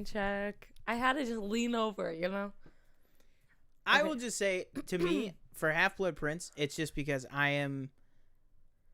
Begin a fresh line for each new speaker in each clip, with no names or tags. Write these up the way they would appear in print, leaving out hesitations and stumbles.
in check. I had to just lean over, you know?
I will just say, to me, for Half-Blood Prince, it's just because I am...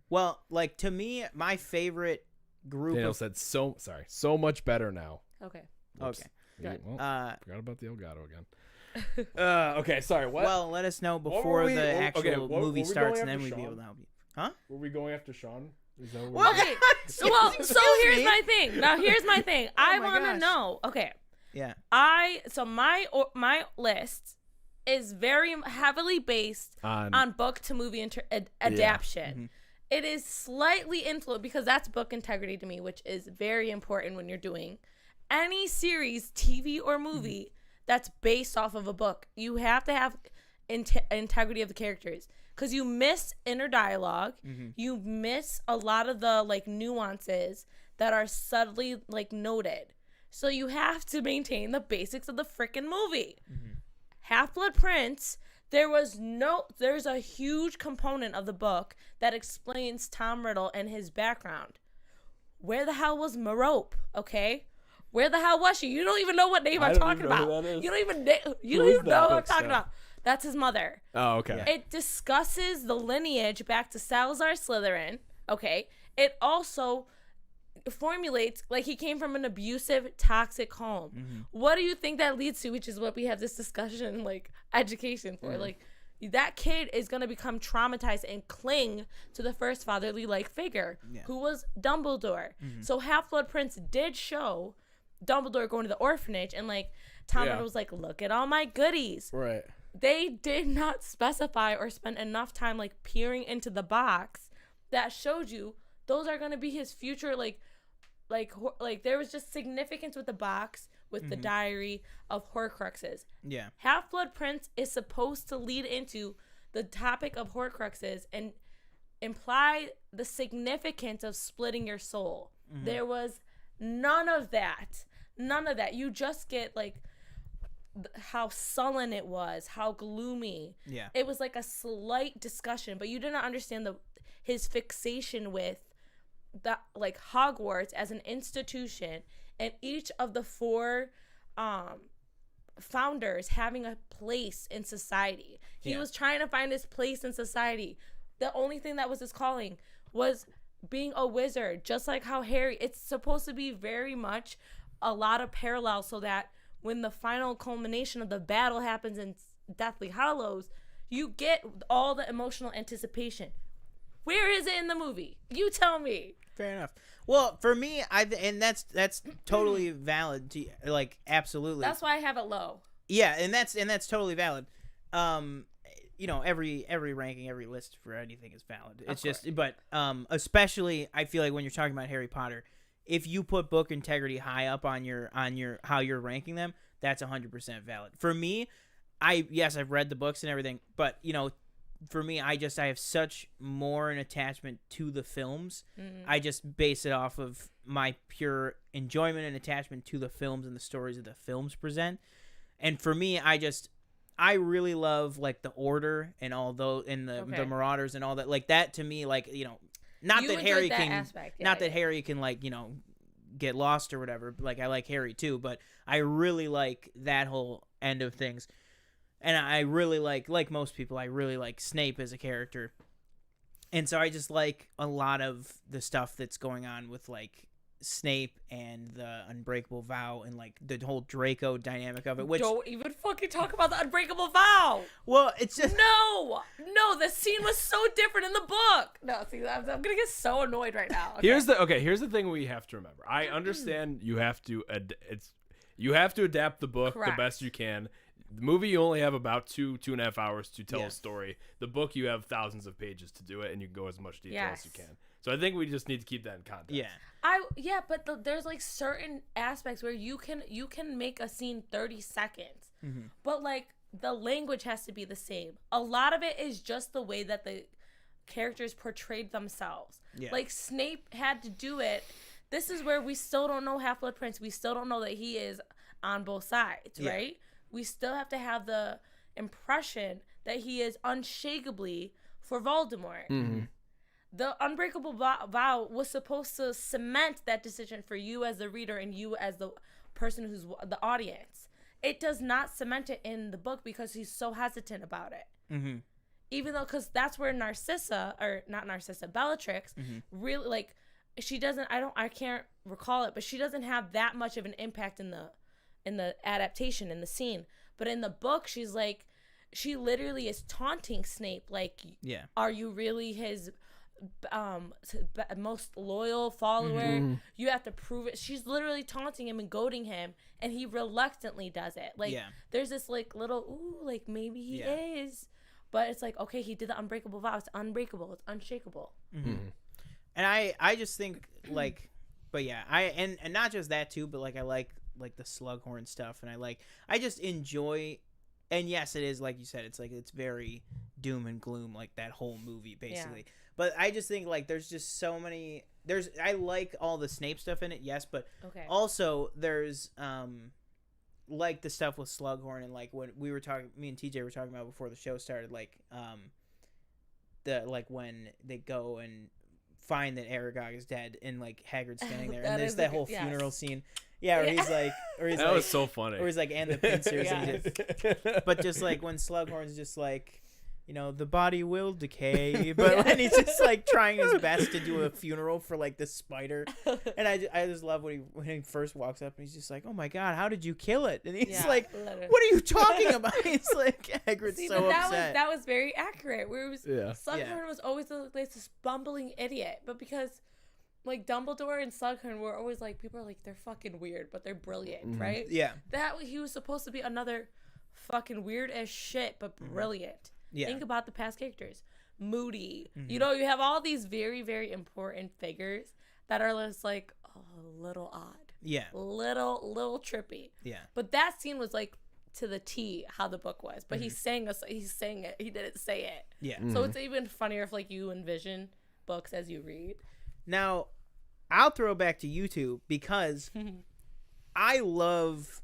Well, like, to me, my favorite group
Daniel
of...
said so much better now.
Okay.
Oops.
Okay.
Good.
Well, forgot about the Elgato again. Okay, sorry. What?
Well, let us know
were
before
we-
the
okay,
actual
what were
movie
we
starts,
going
and then
after
we'd be
Sean?
able to help you. Huh?
Were we going after Sean? Is that what
Well,
we're
Okay. So here's my thing. Now here's my thing. I
my
want to
gosh.
know. Okay.
Yeah.
My list is very heavily based on book to movie adaptation.
Mm-hmm.
It is slightly influenced because that's book integrity to me, which is very important when you're doing any series, TV or movie that's based off of a book. You have to have integrity of the characters because you miss inner dialogue. You miss a lot of the like nuances that are subtly like noted. So you have to maintain the basics of the freaking movie. Half-Blood Prince, there's a huge component of the book that explains Tom Riddle and his background. Where the hell was Merope? Okay, where the hell was she? You don't even know what name I'm talking about. You don't even know what I'm talking about. That's his mother.
Oh, okay.
It discusses the lineage back to Salazar Slytherin. Okay, it also formulates like he came from an abusive, toxic home. What do you think that leads to? Which is what we have this discussion, like education for. Like that kid is gonna become traumatized and cling to the first fatherly like figure, who was Dumbledore. So Half-Blood Prince did show Dumbledore going to the orphanage, and like Tom Riddle was like, "Look at all my goodies."
Right.
They did not specify or spend enough time like peering into the box that showed you those are gonna be his future like there was just significance with the box with the diary of Horcruxes.
Yeah.
Half-Blood Prince is supposed to lead into the topic of Horcruxes and imply the significance of splitting your soul. There was none of that. You just get like how sullen it was, how gloomy.
Yeah.
It was like a slight discussion, but you did not understand his fixation with that like Hogwarts as an institution and each of the four founders having a place in society. He was trying to find his place in society. The only thing that was his calling was being a wizard, just like how Harry, it's supposed to be very much a lot of parallels so that when the final culmination of the battle happens in Deathly Hallows, you get all the emotional anticipation. Where is it in the movie? You tell me.
Fair enough. Well, for me, and that's totally valid. To like, absolutely.
That's why I have it low.
Yeah, and that's totally valid. You know, every ranking, every list for anything is valid. It's just, but especially I feel like when you're talking about Harry Potter, if you put book integrity high up on your how you're ranking them, that's 100% valid. For me, I've read the books and everything, but you know, for me, I have such more an attachment to the films. I just base it off of my pure enjoyment and attachment to the films and the stories that the films present. And for me, I really love like the Order and all those and the Marauders and all that. Like that to me, like, you know, not
You
that
enjoyed
Harry
that
can
aspect.
Harry can like, you know, get lost or whatever. Like I like Harry too, but I really like that whole end of things. And I really like most people, I really like Snape as a character. And so I just like a lot of the stuff that's going on with like Snape and the Unbreakable Vow and like the whole Draco dynamic of it. Which
don't even fucking talk about the Unbreakable Vow.
Well, it's just
no. The scene was so different in the book. No, see, I'm gonna get so annoyed right now. Okay.
Here's the thing we have to remember. I understand you have to adapt the book
Correct.
the best you can. The movie, you only have about 2.5 hours to tell a story. The book, you have thousands of pages to do it, and you can go as much detail as you can. So I think we just need to keep that in context.
Yeah.
But there's like certain aspects where you can make a scene 30 seconds, but like the language has to be the same. A lot of it is just the way that the characters portrayed themselves.
Yeah.
Like Snape had to do it. This is where we still don't know Half-Blood Prince. We still don't know that he is on both sides, right? We still have to have the impression that he is unshakably for Voldemort. The Unbreakable Vow was supposed to cement that decision for you as the reader and you as the person who's the audience. It does not cement it in the book because he's so hesitant about it.
Mm-hmm.
Even though, because that's where Bellatrix, really, like, she doesn't, I can't recall it, but she doesn't have that much of an impact in the adaptation, in the scene. But in the book, she's like, she literally is taunting Snape, like, are you really his most loyal follower?
Mm-hmm.
You have to prove it. She's literally taunting him and goading him, and he reluctantly does it. Like, there's this, like, little, ooh, like, maybe he is. But it's like, okay, he did the unbreakable vow. It's unbreakable. It's unshakable.
Mm-hmm. And I just think, like, but yeah, and not just that too, but like I like the Slughorn stuff, and I just enjoy, and yes, it is like you said, it's like it's very doom and gloom, like that whole movie basically. Yeah. But I just think like there's just so many. I like all the Snape stuff in it, yes, but also there's like the stuff with Slughorn, and like when we were talking, me and TJ were talking about before the show started, like when they go and find that Aragog is dead, and like Hagrid's standing there, and there's that whole funeral scene. Yeah, where he's like,
that was so funny.
Or he's like, and the pincers, but just like when Slughorn's just like, you know, the body will decay, but when he's just like trying his best to do a funeral for like the spider, and I just love when he first walks up and he's just like, oh my god, how did you kill it? And he's like, what are you talking about? He's like, Hagrid's so upset.
That was very accurate. Where it was Slughorn was always this bumbling idiot, but because like Dumbledore and Slughorn were always like, people are like, they're fucking weird, but they're brilliant, right?
Yeah.
That he was supposed to be another fucking weird as shit, but brilliant. Yeah. Think about the past characters. Moody. Mm-hmm. You know, you have all these very, very important figures that are just like a little odd.
Yeah.
Little trippy.
Yeah.
But that scene was like to the T how the book was. But he's saying it. He didn't say it.
Yeah.
So it's even funnier if like you envision books as you read.
Now, I'll throw back to you two because I love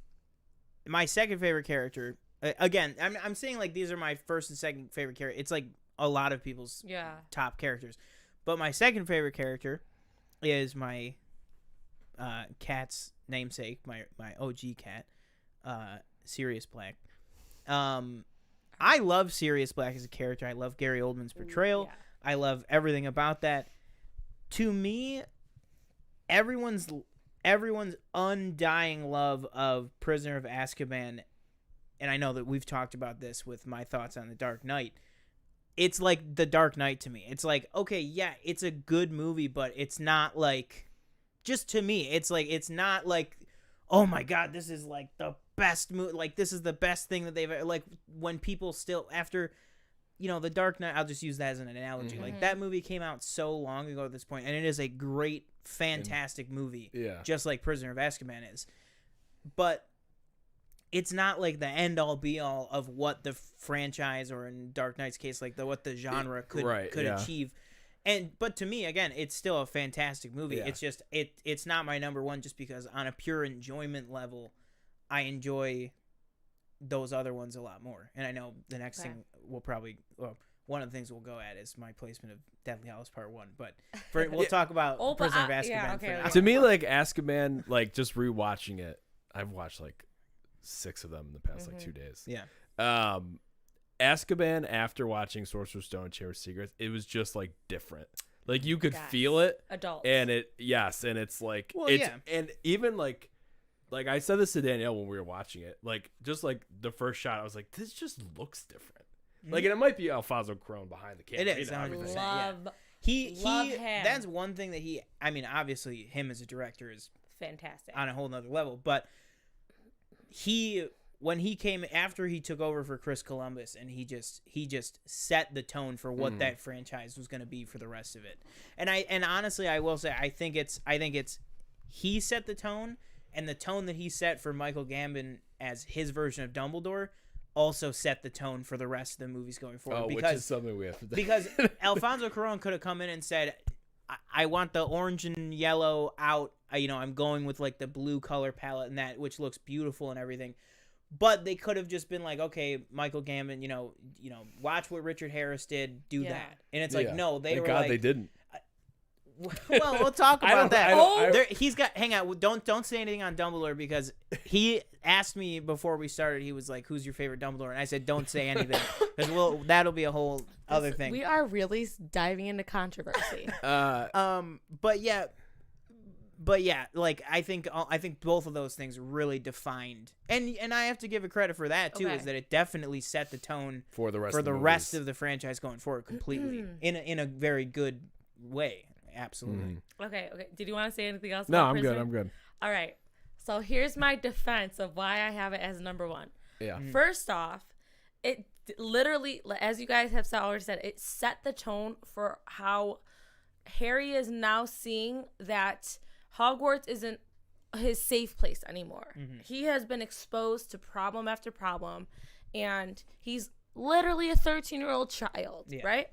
my second favorite character. Again, I'm saying like these are my first and second favorite characters. It's like a lot of people's top characters. But my second favorite character is my cat's namesake, my OG cat, Sirius Black. I love Sirius Black as a character. I love Gary Oldman's portrayal. Yeah. I love everything about that. To me, everyone's undying love of Prisoner of Azkaban, and I know that we've talked about this with my thoughts on The Dark Knight. It's like The Dark Knight to me. It's like, okay, yeah, it's a good movie, but it's not like, just to me, it's like, it's not like, oh my God, this is like the best movie. Like, this is the best thing that they've ever, like, when people still, after, you know, The Dark Knight, I'll just use that as an analogy. Mm-hmm. Like, that movie came out so long ago at this point, and it is a great, fantastic movie. Yeah. Just like Prisoner of Azkaban is. But it's not like the end all be all of what the franchise, or in Dark Knight's case, like what the genre could achieve. But to me, again, it's still a fantastic movie. Yeah. It's just it's not my number one, just because on a pure enjoyment level, I enjoy those other ones a lot more. And I know the next thing we'll probably, well, one of the things we'll go at is my placement of Deathly Hallows Part 1. But we'll talk about Prisoner of Azkaban for now.
To me, like Azkaban, like just rewatching it, I've watched like 6 of them in the past like 2 days.
Yeah.
Azkaban, after watching Sorcerer's Stone, Chamber of Secrets, it was just like different. Like you could feel it.
Adult.
And it's like, and even like I said this to Danielle when we were watching it, like just like the first shot, I was like, this just looks different. Mm-hmm. Like, and it might be Alfonso Cuarón behind the camera.
It is.
Love him.
That's one thing that obviously him as a director is
fantastic
on a whole nother level, but when he came after he took over for Chris Columbus, and he just set the tone for what that franchise was going to be for the rest of it. And honestly, I will say I think it's he set the tone, and the tone that he set for Michael Gambon as his version of Dumbledore also set the tone for the rest of the movies going forward.
Which is something we have to do.
Because Alfonso Cuarón could have come in and said, I want the orange and yellow out. I'm going with like the blue color palette and that, which looks beautiful and everything. But they could have just been like, okay, Michael Gambon, watch what Richard Harris did, do that. And it's like, no, they were like,
they didn't.
Well, we'll talk about that. He's got. Hang on. Don't say anything on Dumbledore because he asked me before we started. He was like, "Who's your favorite Dumbledore?" And I said, "Don't say anything because that'll be a whole other thing."
We are really diving into controversy.
But yeah, like I think both of those things really defined, and I have to give it credit for that too, is that it definitely set the tone
for the
rest of the franchise going forward completely in a very good way. Absolutely.
Okay. Did you want to say anything else?
No,
about
I'm
Prisoner?
good.
All right. So here's my defense of why I have it as number one.
Yeah.
First off, it literally, as you guys have already said, it set the tone for how Harry is now seeing that Hogwarts isn't his safe place anymore. He has been exposed to problem after problem, and he's literally a 13-year-old child, right?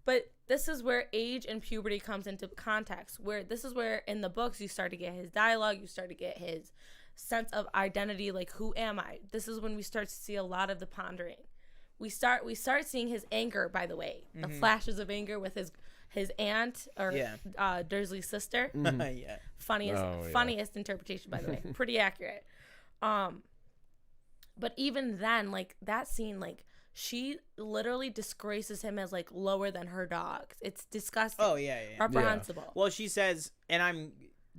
But this is where age and puberty comes into context, where this is where in the books you start to get his dialogue, you start to get his sense of identity, like who am I? This is when we start to see a lot of the pondering. We start seeing his anger, by the way, the flashes of anger with his aunt or Dursley's sister. Funniest interpretation, by the way. Pretty accurate. But even then, like that scene, like she literally disgraces him as like lower than her dogs. It's disgusting.
Oh yeah.
Reprehensible.
Yeah. Well, she says, and I'm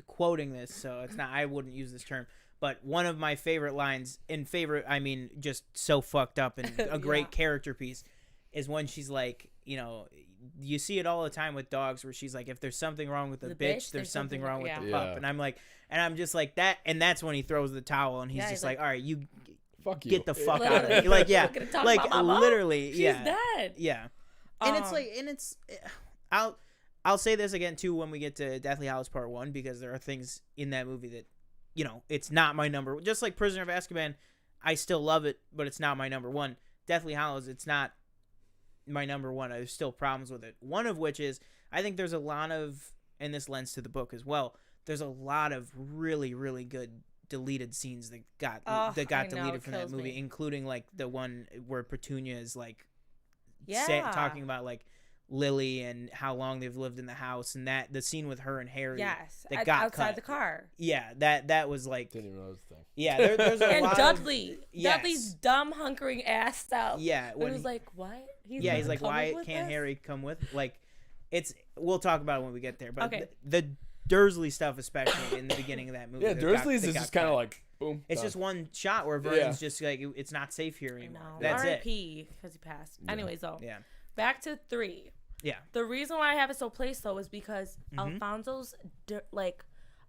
quoting this, so it's not. I wouldn't use this term, but one of my favorite lines, I mean, just so fucked up and a great character piece, is when she's like, you know, you see it all the time with dogs, where she's like, if there's something wrong with the bitch, there's something wrong with the pup, and I'm just like that, and that's when he throws the towel, and he's just like, all right, you.
Fuck you.
Get the fuck out of here. Like, yeah. Like, literally,
She's dead.
Yeah. And it's I'll say this again, too, when we get to Deathly Hallows Part 1, because there are things in that movie that, you know, it's not my number. Just like Prisoner of Azkaban, I still love it, but it's not my number one. Deathly Hallows, it's not my number one. There's still problems with it. One of which is, I think there's a lot of, and this lends to the book as well, there's a lot of really, really good deleted scenes that got deleted from that movie, including like the one where Petunia is like talking about like Lily and how long they've lived in the house, and that the scene with her and Harry that got
outside
cut.
the car.
Yeah, that was like
didn't even know this thing.
Yeah, there's a
and
lot
Dudley's dumb hunkering ass out.
Yeah,
when it was like, what?
He's like, why can't Harry come with? Like, we'll talk about it when we get there, but the Dursley stuff, especially in the beginning of that movie.
Yeah, Dursley's is just kind of like, boom.
It's just one shot where Vernon's just like, it's not safe here anymore. That's it.
R.I.P. because he passed.
Yeah.
Anyways, though.
Yeah.
Back to 3.
Yeah.
The reason why I have it so placed, though, is because Alfonso's, like,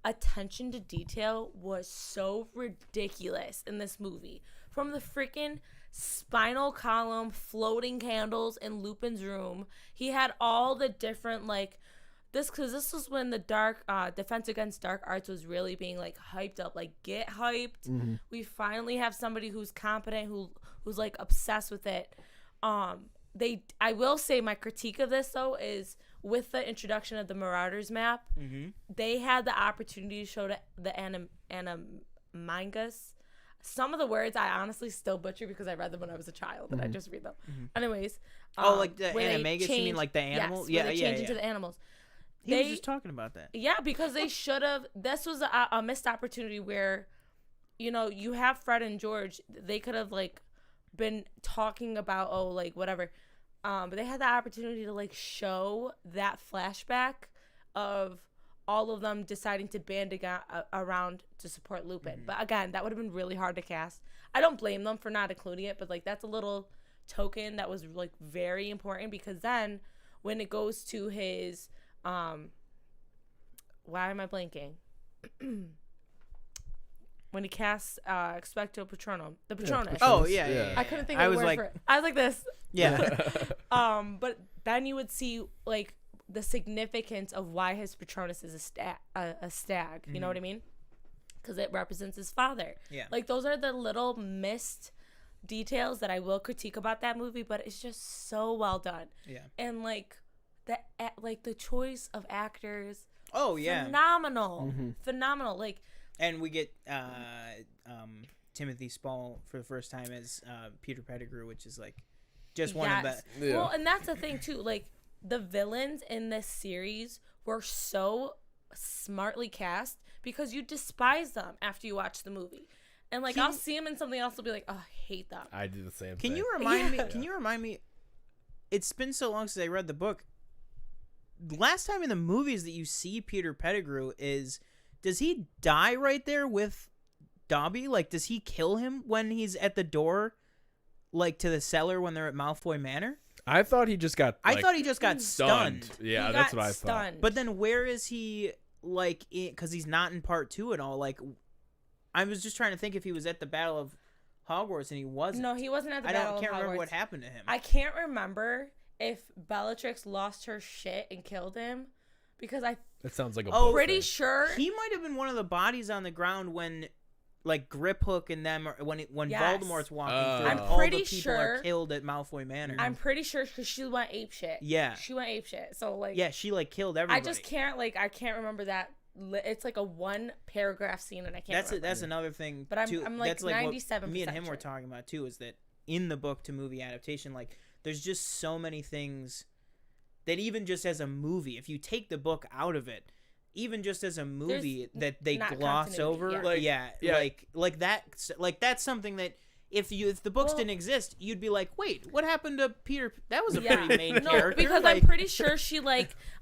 attention to detail was so ridiculous in this movie. From the freaking spinal column, floating candles in Lupin's room. He had all the different, like, this was when the dark Defense Against Dark Arts was really being like hyped up. Like, get hyped. We finally have somebody who's competent, who's like obsessed with it. I will say my critique of this though is with the introduction of the Marauders map, they had the opportunity to show the Animagus. Some of the words I honestly still butcher because I read them when I was a child and I just read them. Anyways,
like the Animagus, you mean like the animal?
Yes, they change into the animals.
He was just talking about that.
Yeah, because they should have. This was a missed opportunity where, you know, you have Fred and George. They could have like been talking about like whatever, but they had the opportunity to like show that flashback of all of them deciding to band around to support Lupin. But again, that would have been really hard to cast. I don't blame them for not including it, but like that's a little token that was like very important because then when it goes to his why am I blanking? When he casts Expecto Patronum, the Patronus.
Oh yeah.
I couldn't think of the word for it. I was like this.
Yeah.
But then you would see like the significance of why his Patronus is a stag. You know what I mean? Because it represents his father. Yeah. Like those are the little missed details that I will critique about that movie, but it's just so well done. Yeah. And like the choice of actors.
Oh yeah.
Phenomenal. Like.
And we get Timothy Spall for the first time as Peter Pettigrew, which is like just one of the.
Yeah. Well, and that's the thing too. Like the villains in this series were so smartly cast because you despise them after you watch the movie. And like I'll see them in something else, I'll be like, oh, I hate them.
I do the same thing.
Can you remind me? Can you remind me? It's been so long since I read the book. Last time in the movies that you see Peter Pettigrew does he die right there with Dobby? Like, does he kill him when he's at the door, like to the cellar when they're at Malfoy Manor?
I thought he just got.
I thought he just got stunned.
Yeah, that's what I thought.
But then where is he? Like, because he's not in part 2 at all. Like, I was just trying to think if he was at the Battle of Hogwarts, and he wasn't.
No, he wasn't at the Battle of Hogwarts.
I can't remember what happened to him.
I can't remember if Bellatrix lost her shit and killed him, because
That sounds like a.
Pretty sure
he might have been one of the bodies on the ground when, like, Griphook and them, when
Yes.
Voldemort's walking through.
I'm
and
pretty
all the people
sure
are killed at Malfoy Manor.
I'm pretty sure because she went apeshit.
Yeah,
she went apeshit. So like,
yeah, she like killed everybody.
I just can't remember that. It's like a 1 paragraph scene, and I can't.
That's another thing.
But
too.
I'm like
that's like
97%.
Me and him were talking about too is that in the book to movie adaptation, like there's just so many things that even just as a movie, if you take the book out of it, even just as a movie, that they gloss over, like that's something that. If the books didn't exist, you'd be like, wait, what happened to Peter? That was a pretty main character.
Because
like...
I'm pretty sure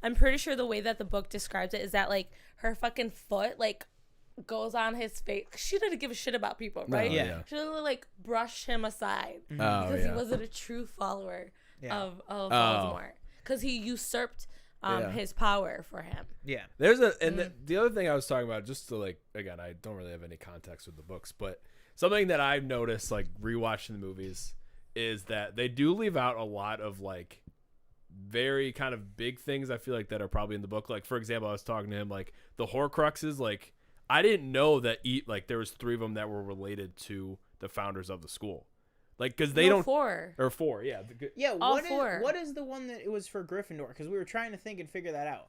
I'm pretty sure the way that the book describes it is that like her fucking foot like goes on his face. She didn't give a shit about people, right?
Yeah.
She literally like brushed him aside
because
he wasn't a true follower of Voldemort, because he usurped his power for him.
Yeah.
There's the other thing I was talking about, just to like, again, I don't really have any context with the books, but something that I've noticed, like, rewatching the movies, is that they do leave out a lot of, like, very kind of big things, I feel like, that are probably in the book. Like, for example, I was talking to him, like, the Horcruxes, like, I didn't know that, there was 3 of them that were related to the founders of the school. Like, because they don't...
4.
Or 4, yeah.
Yeah,
all 4.
What is the one that it was for Gryffindor? Because we were trying to think and figure that out.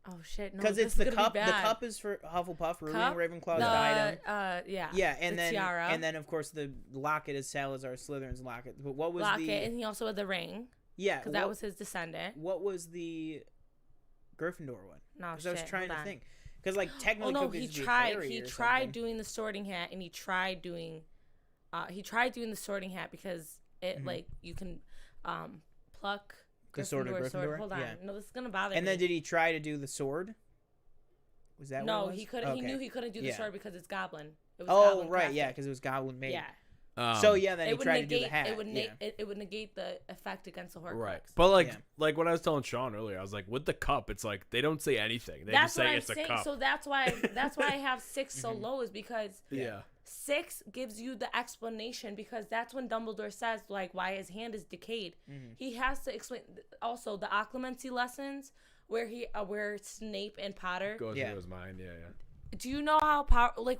Oh shit! No,
because it's the cup. The cup is for Hufflepuff. Ruling Ravenclaw's diadem.
Yeah,
and then
tiara.
And then of course the locket is Salazar Slytherin's locket. But what was
and he also had the ring.
Yeah,
because that was his descendant.
What was the Gryffindor one?
No,
because I was trying to think. Because like technically,
he tried doing the Sorting Hat, and he tried doing the Sorting Hat because it like you can pluck.
The sword of Gryffindor?
Hold on. Yeah. No, this is gonna bother
me. And then
did
he try to do the sword? Was that
no,
what it was?
He couldn't. Okay. He knew he couldn't do the sword because it's goblin. It was
goblin right, yeah, because it was goblin made.
Yeah.
So then he tried to do the hat.
It would negate the effect against the Horcrux.
Right. But like when I was telling Sean earlier, I was like, with the cup, it's like they don't say anything. They just say it's a cup.
So that's why I have 6 so low, is because 6 gives you the explanation, because that's when Dumbledore says like why his hand is decayed. He has to explain also the occlumency lessons where Snape and Potter
goes through his mind. Yeah.
Do you know how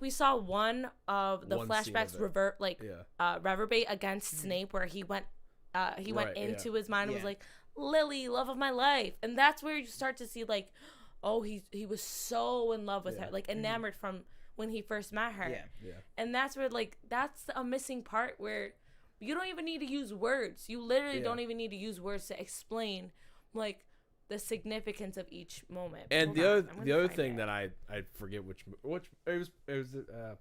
we saw one of the flashbacks reverberate against Snape, where he went into his mind and was like, Lily, love of my life, and that's where you start to see like, oh, he was so in love with her, like enamored from when he first met her. And that's where that's a missing part, where you don't even need to use words. You literally don't even need to use words to explain like the significance of each moment.
And the other thing that I forget which it was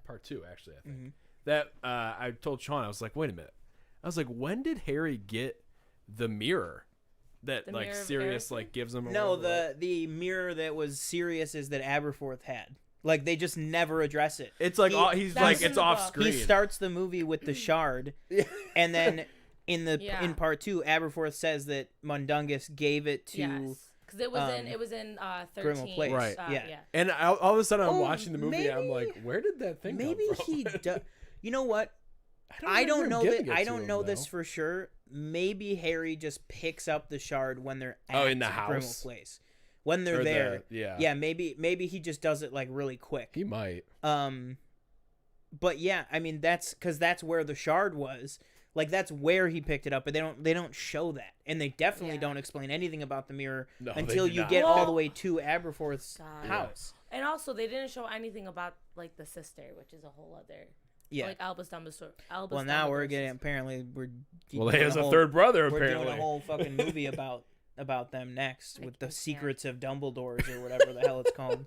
part 2 actually, I think. That I told Sean, I was like, wait a minute. I was like, when did Harry get the mirror that like Sirius like gives him?
No, the mirror that was Sirius is that Aberforth had. Like they just never address it.
It's like he's like it's off screen.
He starts the movie with the shard, and then in part 2, Aberforth says that Mundungus gave it to
because it was in 13,
Grimmauld Place,
right?
Yeah.
And all of a sudden I'm watching the movie, and I'm like, where did that thing?
Maybe
come from?
he does. You know what? I don't know that. I don't know this for sure. Maybe Harry just picks up the shard when they're at
in the house,
Grimmauld Place. When they're there, maybe he just does it like really quick.
He might.
But yeah, I mean that's because that's where the shard was. Like that's where he picked it up, but they don't show that, and they definitely don't explain anything about the mirror until you get all the way to Aberforth's house.
And also, they didn't show anything about like the sister, which is a whole other. Yeah. Like Albus Dumbledore.
Well, now we're getting apparently we're.
Well, he has a third brother. Apparently,
we're doing a whole fucking movie about about them next with the
can't
Secrets of Dumbledore's or whatever the hell it's called.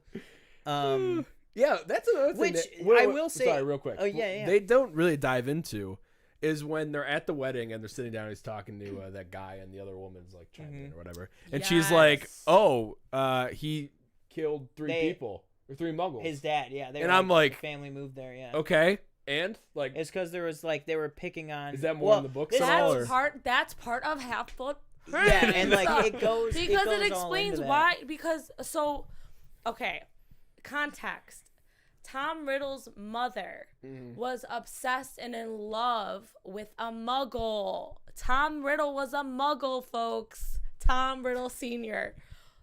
Yeah, that's another thing.
Which I will say.
Sorry, real quick.
Oh yeah.
They don't really dive into is when they're at the wedding and they're sitting down. And he's talking to that guy, and the other woman's like chiming in or whatever, and she's like, "Oh, he killed 3 people or 3 Muggles."
His dad, yeah.
And I'm like,
the family moved there, yeah.
Okay, and like,
it's because there was like they were picking on.
Is that more in the books?
That's part of Half-Blood.
Yeah, and like it goes
because
it
explains why. Because okay, context. Tom Riddle's mother was obsessed and in love with a Muggle. Tom Riddle was a Muggle, folks. Tom Riddle Sr.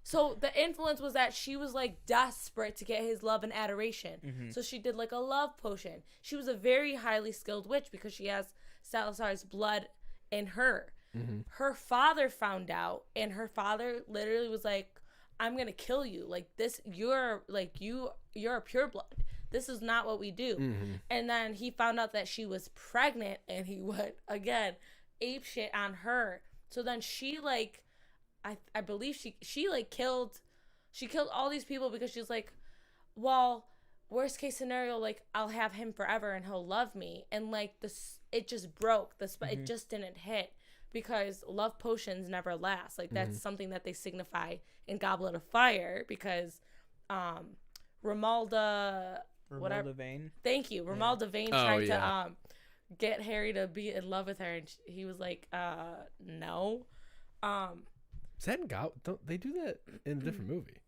So the influence was that she was like desperate to get his love and adoration. So she did like a love potion. She was a very highly skilled witch because she has Salazar's blood in her. Her father found out, and her father literally was like, I'm gonna kill you. Like this, you're a pureblood. This is not what we do. And then he found out that she was pregnant, and he went again ape shit on her. So then she like, I believe she like killed all these people because she's like, well, worst case scenario, like I'll have him forever and he'll love me. And like it just broke. It just didn't hit. Because love potions never last. Like, that's something that they signify in Goblet of Fire. Because Romalda
Vane.
Thank you. Romalda Vane tried to get Harry to be in love with her. And he was like, no.
Is that in Don't they do that in a different movie?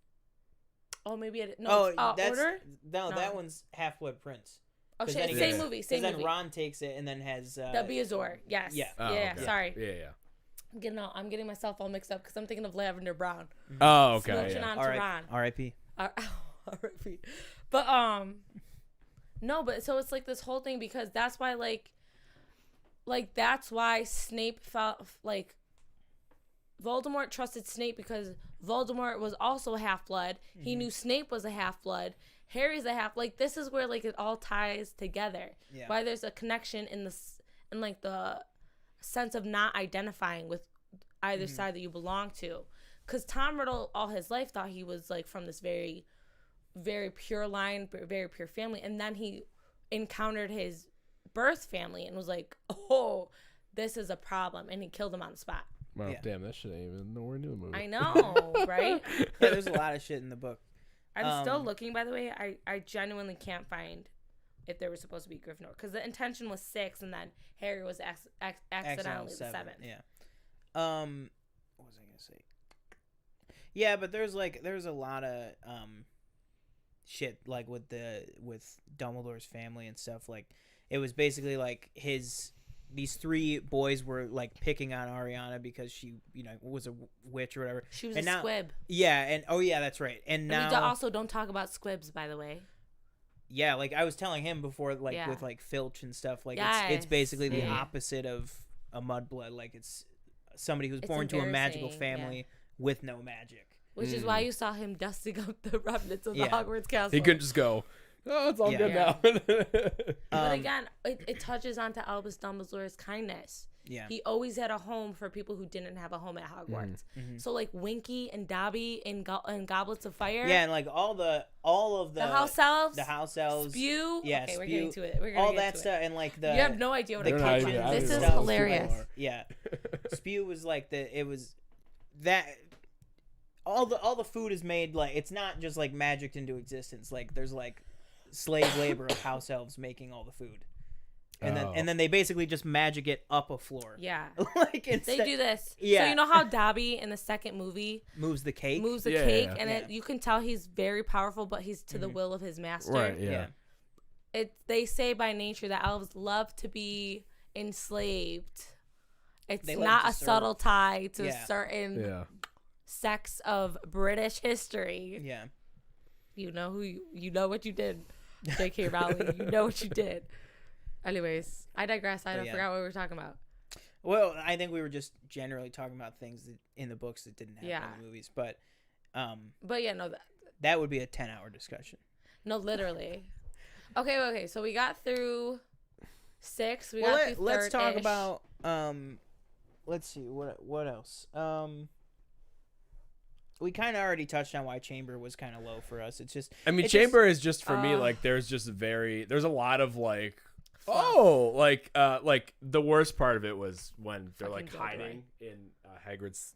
Oh, maybe it. No, Order?
No, that one's Half-Blood Prince.
Oh, shit, same movie.
Then Ron takes it and then has...
That'd be Azor, yes.
Yeah.
Oh, yeah, okay. Sorry.
Yeah.
I'm getting myself all mixed up because I'm thinking of Lavender Brown.
Oh, okay.
Smooching on to Ron.
R.I.P.
R.I.P. But, no, but so it's like this whole thing because that's why, like that's why Snape felt, like, Voldemort trusted Snape because Voldemort was also a half-blood. He knew Snape was a half-blood. Harry's a half. Like, this is where, like, it all ties together. Yeah. Why there's a connection in like, the sense of not identifying with either side that you belong to. Because Tom Riddle, all his life, thought he was, like, from this very, very pure line, very pure family. And then he encountered his birth family and was like, oh, this is a problem. And he killed him on the spot.
Wow, damn, that shit ain't even nowhere near the movie.
I know, right?
Yeah, there's a lot of shit in the book.
I'm still looking, by the way. I genuinely can't find if there was supposed to be Gryffindor. Because the intention was 6, and then Harry was accidentally the 7th.
Yeah. What was I going to say? Yeah, but there's a lot of shit, like, with Dumbledore's family and stuff. Like, it was basically, like, these 3 boys were like picking on Ariana because she, was a witch or whatever.
She was a squib.
Yeah, and that's right. And now
we also don't talk about squibs, by the way.
Yeah, like I was telling him before, like with like Filch and stuff. Like it's basically the opposite of a mudblood. Like it's somebody who's born to a magical family with no magic.
Which is why you saw him dusting up the remnants of the Hogwarts castle.
He couldn't just go, oh, it's all good now.
But again, it touches onto Albus Dumbledore's kindness. Yeah. He always had a home for people who didn't have a home at Hogwarts. So like Winky and Dobby in Goblets of Fire.
Yeah, and like all of the
house elves.
The house elves.
Spew.
Yeah,
okay,
Spew,
we're getting to it.
All that stuff and like the.
You have no idea what
I'm
talking about. This is hilarious.
Yeah. Spew was like all the food is made like it's not just like magicked into existence. Like there's like slave labor of house elves making all the food. And then they basically just magic it up a floor.
Yeah.
Like
they do this.
Yeah.
So you know how Dobby in the second movie
moves the cake?
And you can tell he's very powerful, but he's to the will of his master.
Right, yeah.
They say by nature that elves love to be enslaved. It's
they
not a subtle tie to
Yeah.
certain sects of British history.
Yeah.
You know you know what you did, J.K. Rowling. You know what you did. Anyways, I digress. I forgot what we were talking about.
Well, I think we were just generally talking about things in the books that didn't happen in the movies. But
yeah, no,
that would be a 10-hour discussion.
No, literally. Okay. So we got through 6. We got through
let's talk
third-ish.
about let's see what else. we kind of already touched on why Chamber was kind of low for us. It's just,
I mean, Chamber is just for me like there's a lot of like like the worst part of it was when they're like hiding in Hagrid's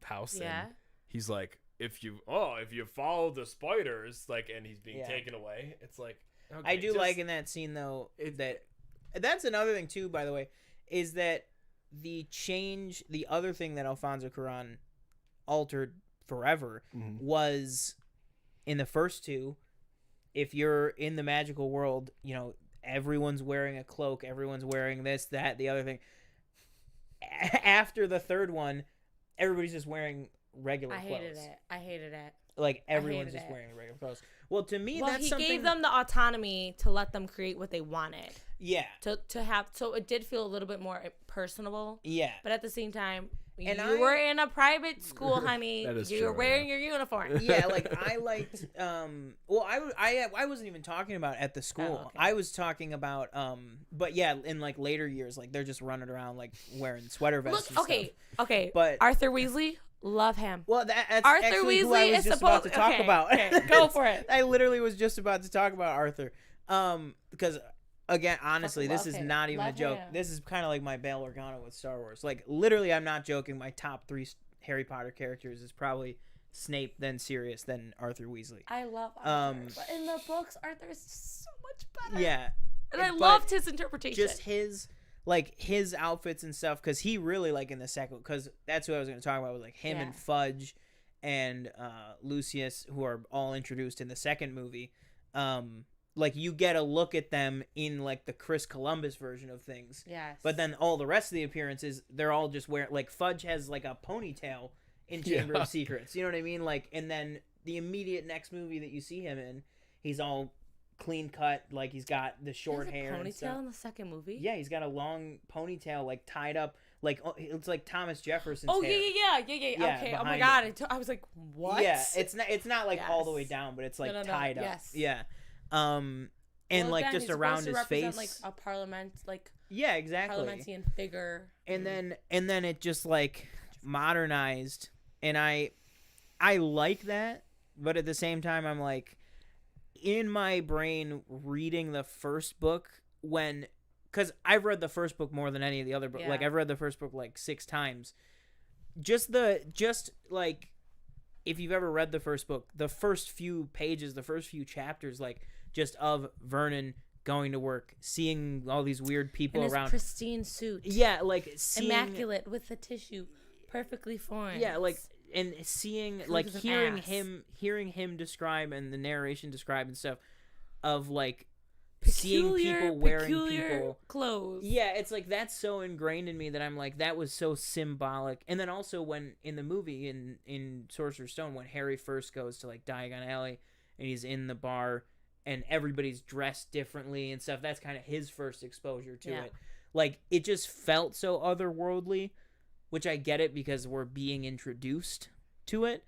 house and he's like if you follow the spiders like and he's being taken away. It's like okay,
I do like in that scene though that's another thing too, by the way, is that the other thing that Alfonso Cuarón altered forever was in the first two, if you're in the magical world, you know, everyone's wearing a cloak, everyone's wearing this, that, the other thing. After the third one, everybody's just wearing regular clothes.
I hated it.
Like, everyone's just wearing regular clothes. Well, to me, that's something...
he gave them the autonomy to let them create what they wanted.
Yeah.
To have... So it did feel a little bit more personable.
Yeah.
But at the same time... You were in a private school, honey.
That is
you
true,
were wearing your uniform.
Yeah, like I liked. Well, I wasn't even talking about at the school.
Oh, okay.
I was talking about. But yeah, in like later years, like they're just running around like wearing sweater vests.
Look,
and stuff.
okay.
But
Arthur Weasley, love him.
Well, that's
Arthur
actually
Weasley
who I was
is
just
supposed
about to talk about.
Okay, go for it.
I literally was just about to talk about Arthur. Because. Again, honestly, this is not even a joke. This is kind of like my Bail Organa with Star Wars. Like, literally, I'm not joking. My top 3 Harry Potter characters is probably Snape, then Sirius, then Arthur Weasley.
I love Arthur. But in the books, Arthur is so much better.
Yeah.
And I loved his interpretation.
Just his outfits and stuff, because he really, like, in the second, because that's what I was going to talk about, was, like, him and Fudge and Lucius, who are all introduced in the second movie. Like, you get a look at them in, like, the Chris Columbus version of things.
Yes.
But then all the rest of the appearances, they're all just wearing... Like, Fudge has, like, a ponytail in Chamber of Secrets. You know what I mean? Like, and then the immediate next movie that you see him in, he's all clean cut. Like, he's got the short hair and stuff.
Ponytail in the second movie?
Yeah, he's got a long ponytail, like, tied up. Like, it's like Thomas Jefferson's hair.
Yeah. Okay, oh my God. I was like, what?
Yeah, it's not like, all the way down, but it's, like, tied up.
Yes.
Yeah. And
well,
like
again,
just around his face,
like a parliament, like
parliamentarian
figure,
and then it just like modernized, and I like that, but at the same time I'm like, in my brain reading the first book because I've read the first book more than any of the other books. Like I've read the first book like 6 times. Just like if you've ever read the first book, the first few pages, the first few chapters, like. Just of Vernon going to work, seeing all these weird people
in
around.
His pristine suit.
Yeah, like seeing...
Immaculate with the tissue, perfectly formed.
Yeah, like, and seeing, like, hearing him describe and the narration describe and stuff of, like, seeing people wearing people
clothes.
Yeah, it's like that's so ingrained in me that I'm like, that was so symbolic. And then also when in the movie in Sorcerer's Stone, when Harry first goes to like Diagon Alley and he's in the bar and everybody's dressed differently and stuff, that's kind of his first exposure to it. Like, it just felt so otherworldly, which I get it because we're being introduced to it.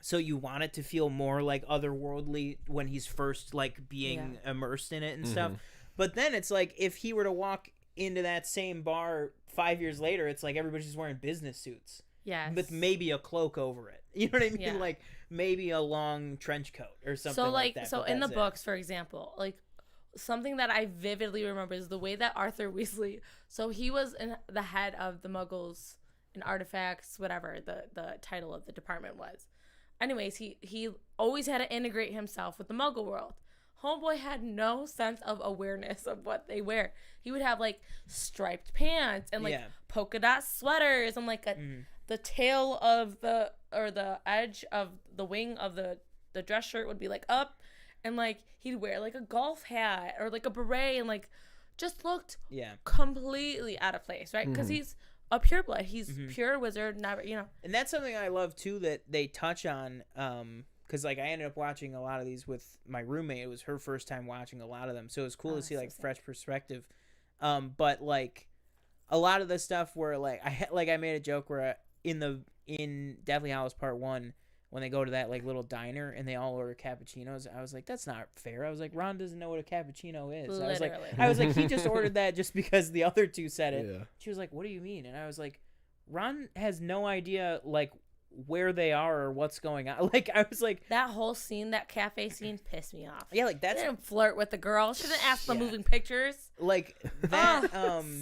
So you want it to feel more like otherworldly when he's first like being immersed in it and stuff. But then it's like, if he were to walk into that same bar 5 years later, it's like everybody's just wearing business suits.
Yes.
With maybe a cloak over it. You know what I mean? Yeah. Like maybe a long trench coat or something like that.
So in the books, for example, like something that I vividly remember is the way that Arthur Weasley, so he was in the head of the Muggles and artifacts, whatever the title of the department was. Anyways, he always had to integrate himself with the Muggle world. Homeboy had no sense of awareness of what they wear. He would have like striped pants and like polka dot sweaters and like the tail of the edge of the wing of the dress shirt would be like up, and like he'd wear like a golf hat or like a beret and like just looked completely out of place, right? Because he's a pureblood. He's pure wizard, never, you know.
And that's something I love too that they touch on. Because, like, I ended up watching a lot of these with my roommate. It was her first time watching a lot of them. So it was cool to see, like, fresh perspective. But, like, a lot of the stuff where, like, I made a joke where in Deathly Hallows Part 1, when they go to that, like, little diner and they all order cappuccinos, I was like, that's not fair. I was like, Ron doesn't know what a cappuccino is.
Literally.
I was like, he just ordered that just because the other two said it. Yeah. She was like, what do you mean? And I was like, Ron has no idea, like, where they are or what's going on. Like I was like,
that whole scene, that cafe scene, pissed me off.
yeah, like that's
She didn't flirt with the girl. She didn't ask the
Yeah.
moving pictures.
like that.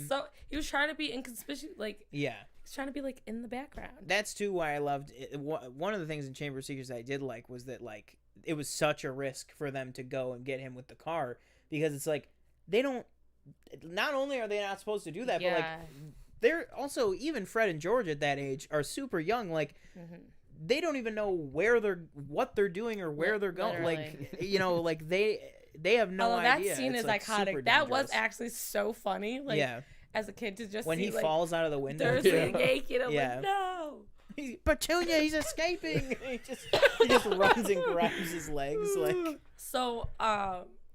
So he was trying to be inconspicuous. Like
Yeah,
he's trying to be like in the background.
that's too why I loved it. One of the things in Chamber of Secrets that I did like was that like it was such a risk for them to go and get him with the car, because it's like they don't. Not only are they not supposed to do that, but like they're also, even Fred and George at that age are super young. Like they don't even know what they're doing or where they're going.
Literally.
Like like they have no idea.
That scene
It's,
is
like, super
iconic. That was
dangerous.
actually so funny. Like
yeah,
as a kid to just
when
see,
he
like,
falls out of the window.
Dursley and Yankee, I'm
Yeah.
like, no.
Petunia, he's escaping. he just runs and grabs his legs like.
So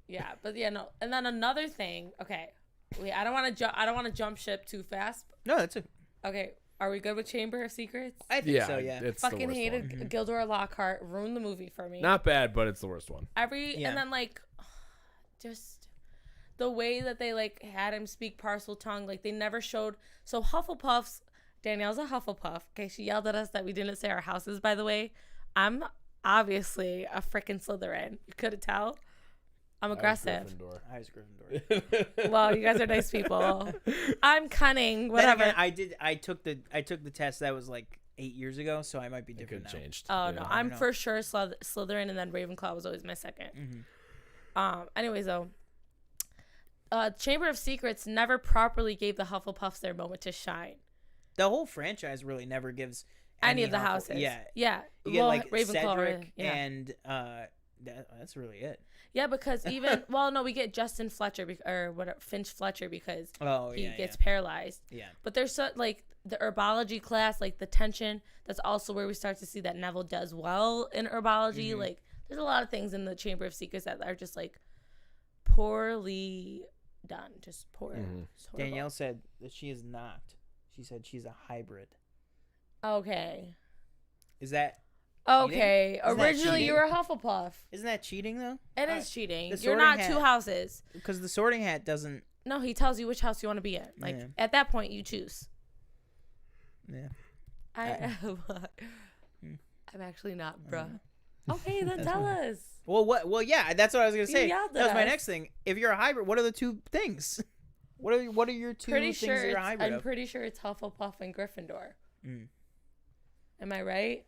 yeah, but yeah, no. And then another thing. Okay, wait, I don't want to jump ship too fast.
No, that's a.
Okay, are we good with Chamber of Secrets?
I think so. Yeah.
It's the
Fucking
worst
hated
one.
Gilderoy Lockhart. Ruined the movie for me.
Not bad, but it's the worst one.
Yeah.
And then like, just the way that they like had him speak parcel tongue. Like they never showed. So Hufflepuffs. Danielle's a Hufflepuff. Okay, she yelled at us that we didn't say our houses. By the way, I'm obviously a freaking Slytherin. You couldn't tell. I'm aggressive.
I was Gryffindor.
Well, you guys are nice people. I'm cunning.
Then
Whatever.
again, I took the test. That was like 8 years ago, so I might be
It
different
could
now.
changed.
Oh
Yeah.
no, I'm
know.
for sure Slytherin, and then Ravenclaw was always my second. Anyways, though, Chamber of Secrets never properly gave the Hufflepuffs their moment to shine.
The whole franchise really never gives
Any of the
Huffle-
houses.
Yeah,
Yeah.
you get
Well,
like
Ravenclaw,
Cedric
yeah.
and that's really it.
Yeah, because even well, no, we get Justin Fletcher or whatever Finch Fletcher because
Oh
he
yeah,
gets paralyzed.
yeah.
But there's so like the herbology class, like the tension. That's also where we start to see that Neville does well in herbology.
Mm-hmm.
Like there's a lot of things in the Chamber of Secrets that are just like poorly done, just poor. It's horrible.
Danielle said that she is not. She said she's a hybrid.
Okay.
Is that
Okay.
Isn't that
Originally, you
cheating?
were a Hufflepuff.
isn't that cheating though?
It is cheating.
the
You're
Sorting
not
Hat-
two houses.
Because the Sorting Hat doesn't.
No, he tells you which house you want to be in. Like
Yeah.
at that point, you choose.
Yeah.
I'm actually not, bruh. Okay, then tell us.
Well, yeah. That's what I was gonna say.
yelled
That was
at
my
us.
next thing. If you're a hybrid, what are the two things? What are your two
Pretty
things
sure
that you're a
it's,
hybrid
I'm
of?
pretty sure it's Hufflepuff and Gryffindor.
Mm.
Am I right?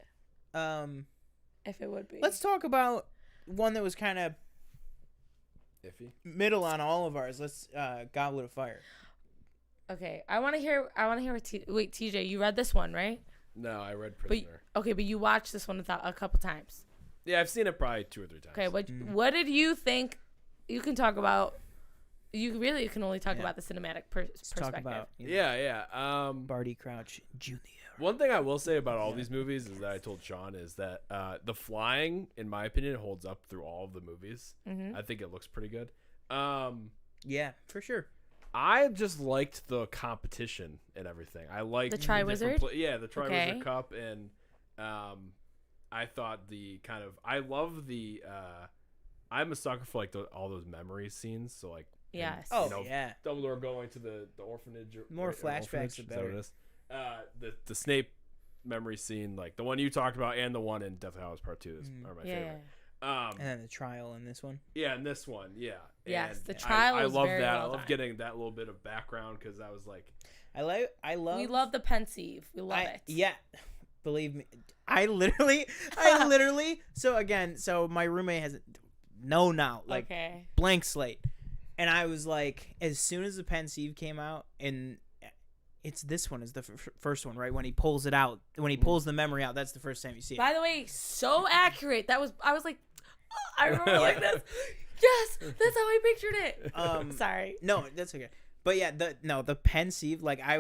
If it would be.
Let's talk about one that was kind of
Iffy.
middle on all of ours. Let's Goblet of Fire.
Okay, I want to hear. What wait, TJ, you read this one, right?
No, I read
But
Prisoner.
okay, but you watched this one a couple times.
Yeah, I've seen it probably 2 or 3 times.
Okay, what did you think? You can talk about. You can only talk
Yeah.
about the cinematic
Let's
perspective.
talk about
Yeah.
Barty Crouch Jr.
One thing I will say about all these movies is that I told Sean is that the flying, in my opinion, holds up through all of the movies.
Mm-hmm.
I think it looks pretty good.
Yeah, for sure.
I just liked the competition and everything. I liked
The Triwizard?
the Triwizard
Okay.
Cup, and I thought I love the. I'm a sucker for like all those memory scenes. So like,
Yes.
Oh
You know,
yeah.
Dumbledore going to the orphanage.
More
or
flashbacks,
orphanage,
the
is that what
better.
it is? The Snape memory scene, like the one you talked about, and the one in Deathly Hallows Part 2 are my
Yeah.
favorite.
And then the trial in this one.
Yeah, and this one, yeah.
Yes,
And
the trial
I
is
love
very
that.
well
I love
done.
getting that little bit of background because I was like,
I love.
We love the pensieve. We love it.
Yeah. Believe me, I literally. So my roommate has no now, like
Okay.
blank slate, and I was like, as soon as the pensieve came out, and it's this one is the first one, right? When he pulls it out, when he pulls the memory out, that's the first time you see it.
By the way, so accurate. I was like, I remember like this. Yes, that's how I pictured it. Sorry.
No, that's okay. But yeah, the pensieve, like I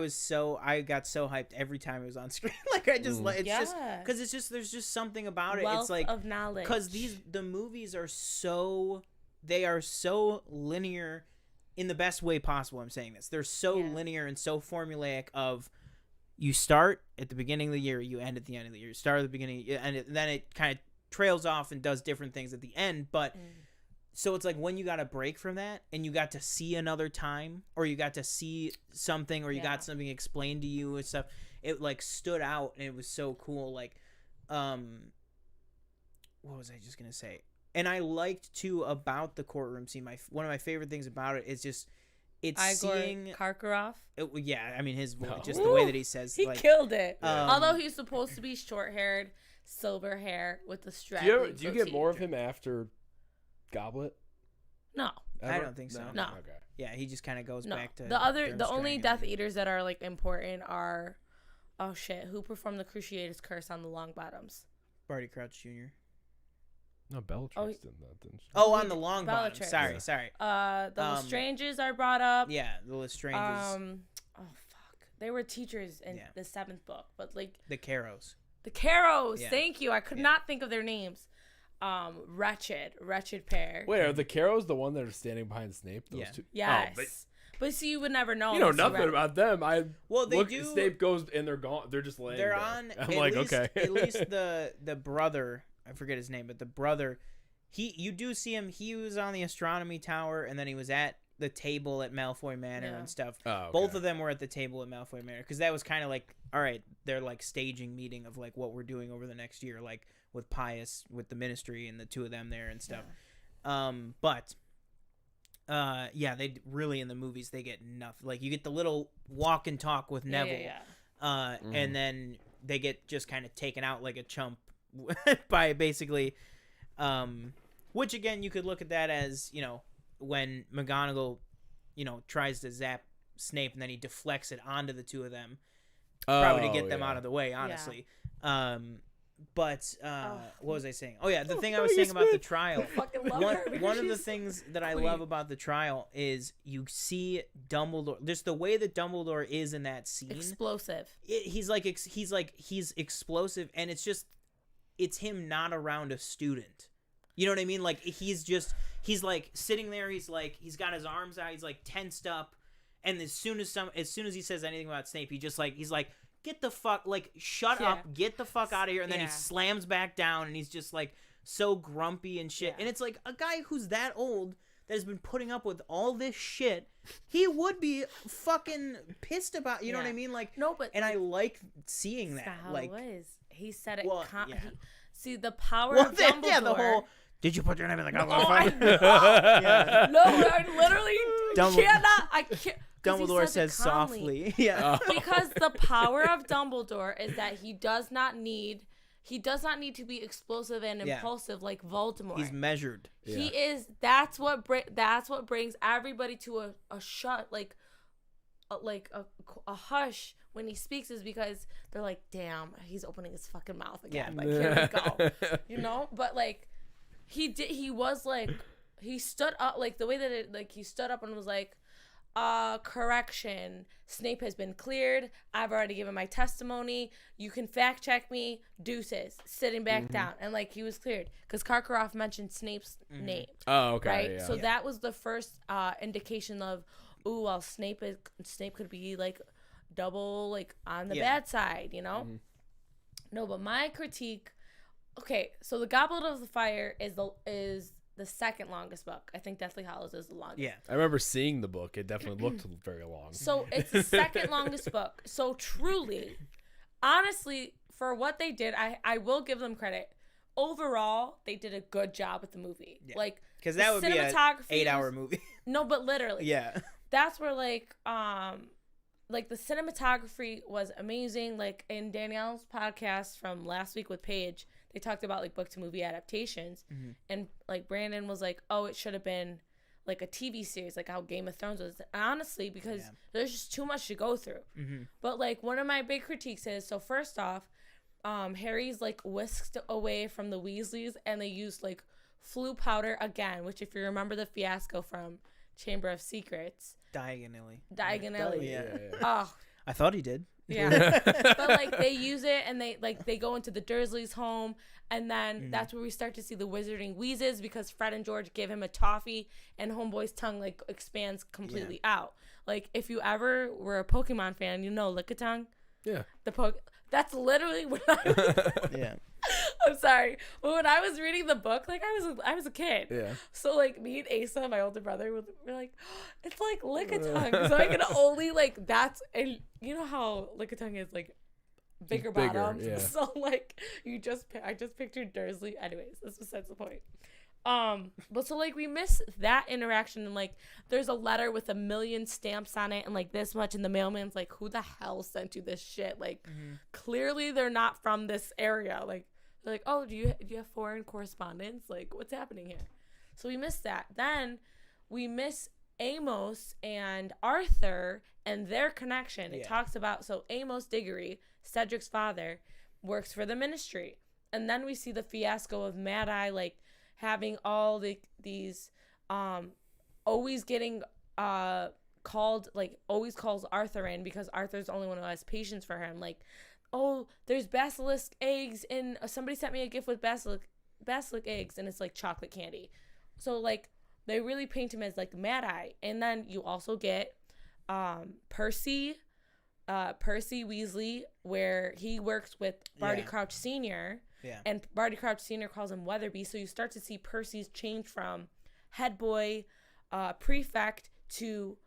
got so hyped every time it was on screen. Like I just like it's just
Yeah.
because it's just there's just something about it.
Wealth
It's like
of knowledge.
because the movies are so linear in the best way possible. I'm saying this. They're so
Yeah.
linear and so formulaic of you start at the beginning of the year, you end at the end of the year. You start at the beginning, and then it kind of trails off and does different things at the end. But so it's like when you got a break from that and you got to see another time, or you got to see something, or you
Yeah.
got something explained to you and stuff, it like stood out and it was so cool. Like what was I just gonna say? And I liked too about the courtroom scene. One of my favorite things about it is just it's
Igor
seeing
Karkaroff.
Yeah, I mean his voice,
No.
just the way that he says.
He
like,
killed it.
Yeah.
Although he's supposed to be short-haired, silver hair with the strap.
Do you get more of him after Goblet?
No.
I
Ever?
don't think so.
No.
Okay.
Yeah, he just kind of goes
No.
back to
The only
Durmstrang
Death
and-
Eaters that are like important are, oh shit, who performed the Cruciatus Curse on the Longbottoms?
Barty Crouch Jr.
No, Bellatrix
Oh,
did that, didn't she?
Oh, on the long bottom.
Bellatrix.
Sorry,
Yeah.
sorry.
The Lestranges are brought up.
Yeah, the Lestranges,
Oh fuck, they were teachers in
Yeah.
the 7th book, but like
the Caros.
the Caros.
Yeah.
Thank you. I could
Yeah.
not think of their names. Wretched pair.
Wait, are the Caros the one that are standing behind Snape? Those
Yeah.
two?
Yes.
Oh,
but see, you would never know.
you know
unless
nothing
read it.
about them.
Well, they
look,
do.
Snape goes and they're gone. They're just laying
They're
there.
on.
I'm
at
like,
least,
okay.
At least the brother. I forget his name, but the brother. You do see him. He was on the astronomy tower, and then he was at the table at Malfoy Manor
Yeah.
and stuff.
Oh, okay.
Both of them were at the table at Malfoy Manor because that was kind of like, all right, they're like staging meeting of like what we're doing over the next year, like with Pius, with the Ministry, and the two of them there and stuff. Yeah, they really in the movies they get nothing. Like you get the little walk and talk with Neville, and then they get just kind of taken out like a chump by basically, which again you could look at that as when McGonagall, tries to zap Snape and then he deflects it onto the two of them, probably to get them out of the way, honestly. But what was I saying? Oh yeah, the thing I was saying about the trial.
Fucking love her.
One of the things that I love about the trial is you see Dumbledore. Just the way that Dumbledore is in that scene.
Explosive.
He's explosive, and it's him not around a student. You know what I mean? Like he's like sitting there. He's got his arms out. He's like tensed up, and as soon as he says anything about Snape, he's like. Get the fuck, shut up, get the fuck out of here. And then he slams back down and he's just like so grumpy and shit. And it's like a guy who's that old that has been putting up with all this shit. He would be fucking pissed about, you know what I mean? Like,
no, but.
And I like seeing that.
How
like,
it was. He said it.
Well,
See, the power of Dumbledore.
Yeah, the whole, did you put your name in the goblet?
I know. No, I literally cannot. I can't.
Dumbledore says softly. Yeah.
Because the power of Dumbledore is that he does not need to be explosive and impulsive like Voldemort.
He's measured.
He is. That's what brings everybody to a shut, like a hush when he speaks, is because they're like, damn, he's opening his fucking mouth again. Like, here we go. But like he was like, he stood up, like the way that he stood up and was like, correction, Snape has been cleared. I've already given my testimony. You can fact check me. Deuces. Sitting back down. And he was cleared because Karkaroff mentioned Snape's name.
Oh, okay.
Right?
Yeah.
So that was the first indication of, ooh, well, Snape could be double on the bad side, No, but my critique, okay, so the Goblet of the Fire is the second longest book. I think Deathly Hallows is the longest.
Yeah. I remember seeing the book. It definitely looked very long.
So it's the second longest book. So truly, honestly, for what they did, I will give them credit. Overall, they did a good job with the movie.
Yeah.
Because
that would be an 8-hour movie.
No, but literally.
Yeah.
That's where the cinematography was amazing. In Danielle's podcast from last week with Paige, they talked about book to movie adaptations, and Brandon was like, oh, it should have been a TV series, how Game of Thrones was. Honestly, because there's just too much to go through. But one of my big critiques is, so first off, Harry's whisked away from the Weasleys, and they used flu powder again, which if you remember the fiasco from Chamber of Secrets,
Diagonally.
Yeah. Oh,
I thought he did.
Yeah. But they use it, and they go into the Dursleys' home, and then that's where we start to see the wizarding wheezes, because Fred and George give him a toffee, and Homeboy's tongue expands completely out. If you ever were a Pokemon fan, Lickitung.
Yeah.
That's literally when I
Yeah.
I'm sorry, but when I was reading the book, I was a kid.
Yeah.
So me and Asa, my older brother, were like, oh, it's Lickitung. So I can only that's, and you know how Lickitung is bigger bottoms. Yeah. So like I just pictured Dursley. Anyways, that's besides the point. But so like we miss that interaction, and like there's a letter with 1 million stamps on it and like this much, and the mailman's like, who the hell sent you this shit? Like clearly they're not from this area. Like they're like, oh, do you have foreign correspondence? Like what's happening here? So we miss that. Then we miss Amos and Arthur and their connection. It talks about, so Amos Diggory, Cedric's father, works for the ministry. And then we see the fiasco of Mad-Eye, like, having all these, always getting called, like, always calls Arthur in because Arthur's the only one who has patience for him. Like, oh, there's basilisk eggs in, somebody sent me a gift with basilisk eggs, and it's, like, chocolate candy. So, like, they really paint him as, like, Mad-Eye. And then you also get Percy Weasley, where he works with Barty Crouch Sr., and Barty Crouch Sr. calls him Weatherby. So you start to see Percy's change from head boy, prefect, to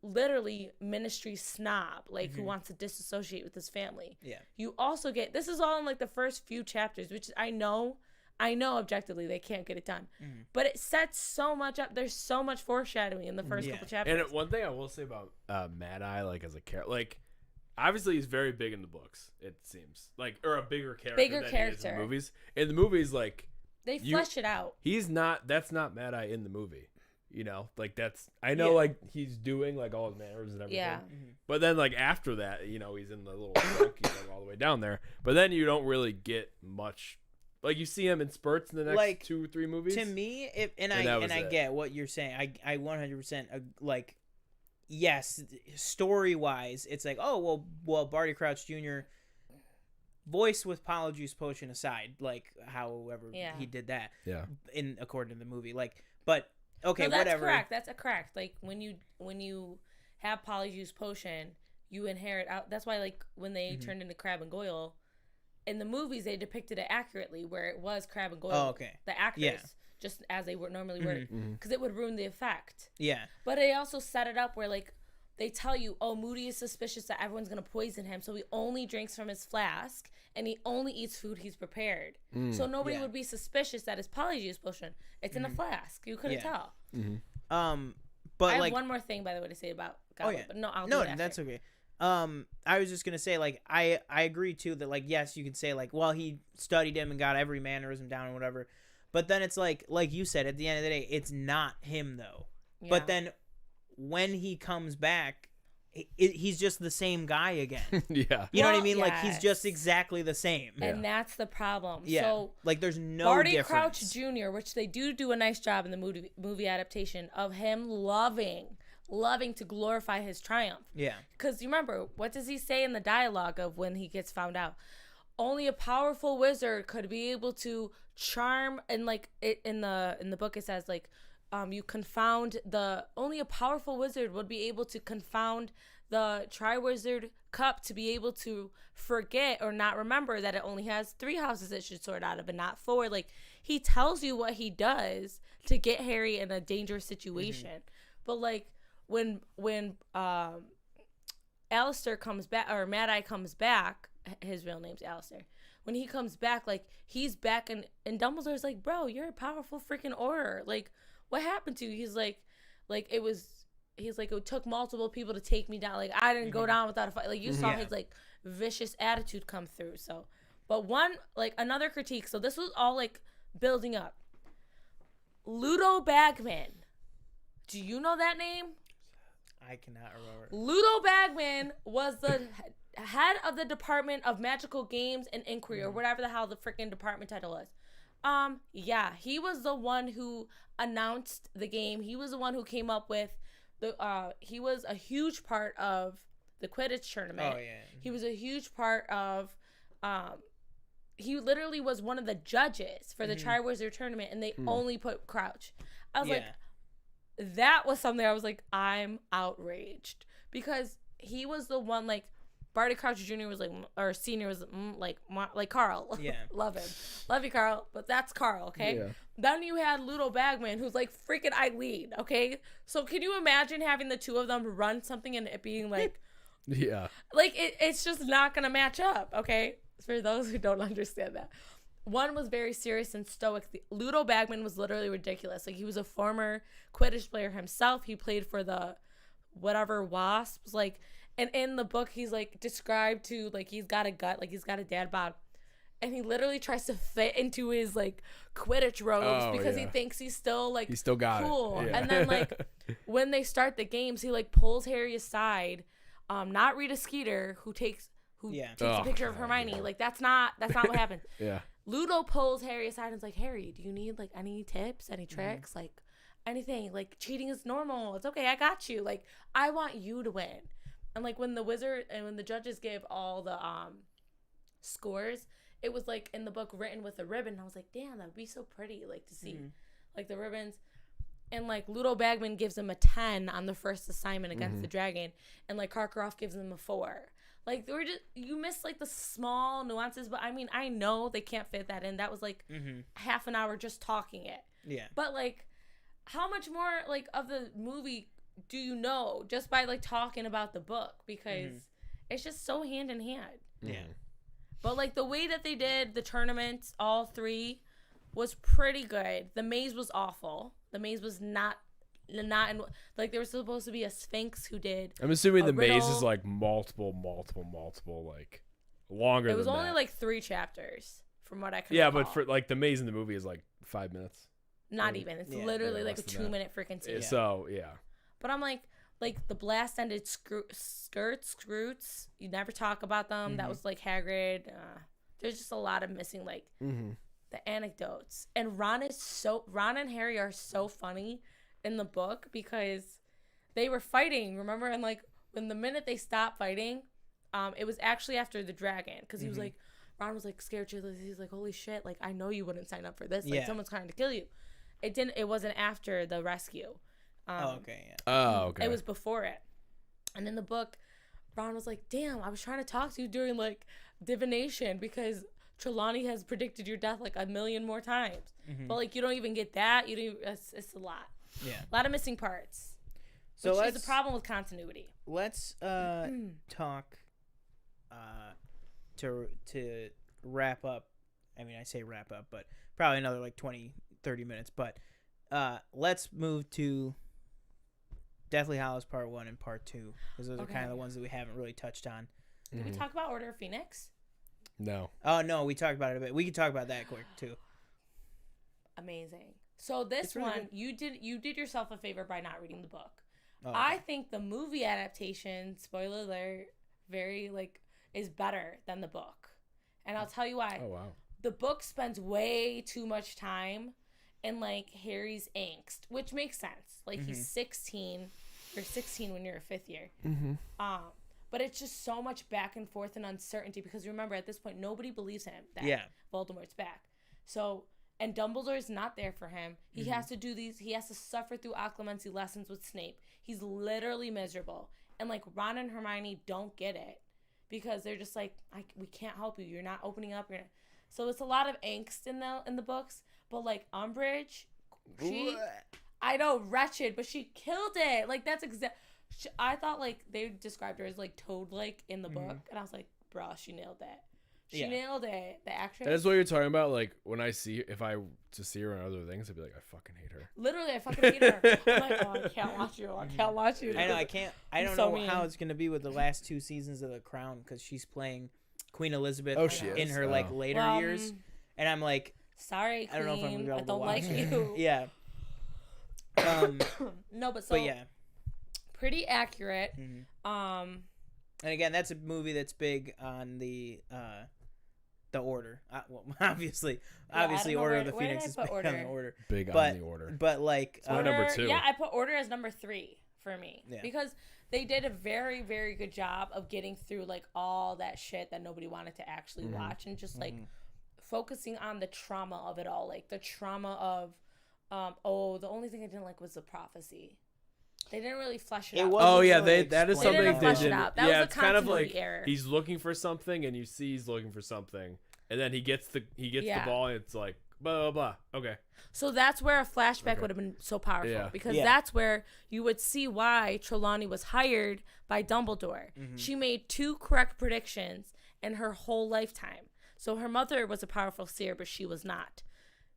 literally ministry snob, like who wants to disassociate with his family. Yeah. You also get, this is all in like the first few chapters, which I know objectively they can't get it done, but it sets so much up. There's so much foreshadowing in the first couple chapters.
And one thing I will say about Mad-Eye, like as a character, like obviously he's very big in the books. It seems like, or a bigger character than he is in the movies. In the movies, like
they flesh it out.
He's not. That's not Mad-Eye in the movie. You know, like that's. I know, like he's doing like all his manners and everything. Yeah. But then, like after that, you know, he's in the little trunk, he's like all the way down there. But then you don't really get much. Like you see him in spurts in the next like, 2 or 3 movies.
To me, I get what you're saying. I 100% like. Yes, story wise, it's like, oh well, Barty Crouch Jr. voice with Polyjuice Potion aside, like however he did that. Yeah. In according to the movie, like, but okay,
no,
whatever.
That's correct. Like when you have Polyjuice Potion, you inherit out. That's why like when they turned into Crabbe and Goyle. In the movies, they depicted it accurately, where it was Crabbe and Goyle. Oh, okay. The actors, just as they were normally were, because it would ruin the effect. Yeah. But they also set it up where, like, they tell you, oh, Moody is suspicious that everyone's going to poison him, so he only drinks from his flask, and he only eats food he's prepared. So nobody would be suspicious that it's Polyjuice Potion. It's in a flask. You couldn't tell.
But
I
have
one more thing, by the way, to say about Goblin, but no, I'll do that
that's okay. I was just gonna say, like, I agree too that, like, yes, you could say, like, well, he studied him and got every mannerism down and whatever, but then it's like you said, at the end of the day, it's not him though. But then when he comes back, he's just the same guy again. You know what I mean? Like, he's just exactly the same,
and that's the problem. So
like there's no
Barty
difference.
Crouch Jr., which they do a nice job in the movie adaptation of him loving to glorify his triumph. Yeah. Because you remember, what does he say in the dialogue of when he gets found out? Only a powerful wizard could be able to charm, and like in the book it says like you confound only a powerful wizard would be able to confound the Triwizard Cup to be able to forget or not remember that it only has 3 houses it should sort out of and not 4. Like, he tells you what he does to get Harry in a dangerous situation. But like when Alistair comes back, or Mad-Eye comes back, his real name's Alistair. When he comes back, like, he's back, and Dumbledore's like, bro, you're a powerful freaking Auror. Like, what happened to you? He's like, it took multiple people to take me down. Like, I didn't go down without a fight. Like, you saw his, like, vicious attitude come through. So, but another critique. So this was all, like, building up. Ludo Bagman. Do you know that name?
I cannot remember.
Ludo Bagman was the head of the Department of Magical Games and Inquiry, or whatever the hell the freaking department title is. He was the one who announced the game. He was the one who came up with he was a huge part of the Quidditch tournament. Oh, yeah. He was a huge part of, he literally was one of the judges for the Triwizard tournament, and they only put Crouch. I was like, that was something I was like, I'm outraged, because he was the one, like, Barty Crouch Jr. was like, or Senior was like Carl. Yeah. Love him. Love you, Carl. But that's Carl, okay? Yeah. Then you had Ludo Bagman, who's like freaking Eileen, okay? So can you imagine having the two of them run something and it being like,
Yeah.
Like it's just not gonna match up. Okay, for those who don't understand that. One was very serious and stoic. Ludo Bagman was literally ridiculous. Like, he was a former Quidditch player himself. He played for the whatever Wasps. Like, and in the book, he's like described to like he's got a gut, like he's got a dad bod, and he literally tries to fit into his like Quidditch robes because he thinks he's still like
he still got
cool.
it. Yeah.
And then like when they start the games, he like pulls Harry aside, not Rita Skeeter, who takes a picture of Hermione.
Yeah.
Like that's not what happened.
Yeah.
Ludo pulls Harry aside and is like, Harry, do you need like any tips, any tricks, like anything? Like, cheating is normal. It's okay. I got you. Like, I want you to win. And like when the judges gave all the scores, it was like in the book written with a ribbon. I was like, damn, that would be so pretty, like to see like the ribbons. And like Ludo Bagman gives him a 10 on the first assignment against the dragon, and like Karkaroff gives him a 4. Like, you miss like the small nuances, but I mean, I know they can't fit that in. That was like half an hour just talking it.
Yeah.
But like, how much more like of the movie do you know just by like talking about the book? Because it's just so hand in hand.
Yeah.
But like the way that they did the tournaments, all 3, was pretty good. The maze was awful. The maze was not in, like, there was supposed to be a Sphinx who did.
I'm assuming the maze
riddle.
is like multiple, like longer.
It was
than
only
that.
like 3 chapters from what I can
Yeah,
recall.
but for like the maze in the movie is like 5 minutes.
not even. It's literally like a
less than
2-minute freaking scene.
So yeah.
But I'm like the blast ended Scroots. You never talk about them. That was like Hagrid. There's just a lot of missing like the anecdotes. And Ron and Harry are so funny in the book because they were fighting, remember? And like when the minute they stopped fighting, it was actually after the dragon, because he was like, Ron was like scared shitless. He's like, holy shit, like I know you wouldn't sign up for this. Like someone's trying to kill you. It wasn't after the rescue. It was before it. And in the book, Ron was like, damn, I was trying to talk to you during like divination because Trelawney has predicted your death like 1,000,000 more times. But like you don't even get that. It's a lot.
Yeah.
A lot of missing parts.
So
which is the problem with continuity.
Let's talk to wrap up. I mean, I say wrap up, but probably another like 20, 30 minutes. But let's move to Deathly Hallows Part 1 and Part 2, because those are kind of the ones that we haven't really touched on.
Did we talk about Order of Phoenix?
No.
Oh, no, we talked about it a bit. We can talk about that quick, too.
Amazing. So this
really
one, you did yourself a favor by not reading the book.
Oh, okay.
I think the movie adaptation, spoiler alert, is better than the book. And I'll tell you why.
Oh, wow.
The book spends way too much time in like Harry's angst, which makes sense. Like he's 16. You're 16 when you're a 5th year. But it's just so much back and forth and uncertainty, because remember at this point nobody believes him that Voldemort's back. So, and Dumbledore's not there for him. He has to do these. He has to suffer through occlumency lessons with Snape. He's literally miserable. And like Ron and Hermione don't get it, because they're just like, we can't help you. You're not opening up. So it's a lot of angst in the books. But like Umbridge, I know, wretched, but she killed it. Like that's I thought like they described her as like Toad-like in the book, and I was like, bro, she nailed that. She nailed it. The actress.
That is what you're talking about. Like when if I to see her in other things, I'd be like, I fucking hate her.
Literally, I fucking hate her. I'm like, oh, I can't watch you. I can't watch you.
I know, I can't. I don't know how it's gonna be with the last 2 seasons of The Crown, because she's playing Queen Elizabeth in her like later years, and I'm like,
sorry, Queen.
I don't know if I'm gonna be able
I
to
don't
watch
like
it.
you.
Yeah.
No, but
yeah.
Pretty accurate.
And again, that's a movie that's big on the Order. Well, obviously, Order of the Phoenix is big on the Order.
Big on the Order.
But like
Order, number 2.
Yeah, I put Order as number 3 for me, because they did a very, very good job of getting through like all that shit that nobody wanted to actually watch, and just like focusing on the trauma of it all, like the trauma of the only thing I didn't like was the prophecy. They didn't really flesh it out.
Oh yeah, that is something they
flesh
did.
it out. That was a
it's kind of like
error.
He's looking for something, and you see he's looking for something, and then he gets the ball, and it's like, Blah, blah, blah. Okay.
So that's where a flashback
Okay.
would have been so powerful
Yeah.
because
Yeah.
that's where you would see why Trelawney was hired by Dumbledore.
Mm-hmm.
She made 2 correct predictions in her whole lifetime. So her mother was a powerful seer, but she was not.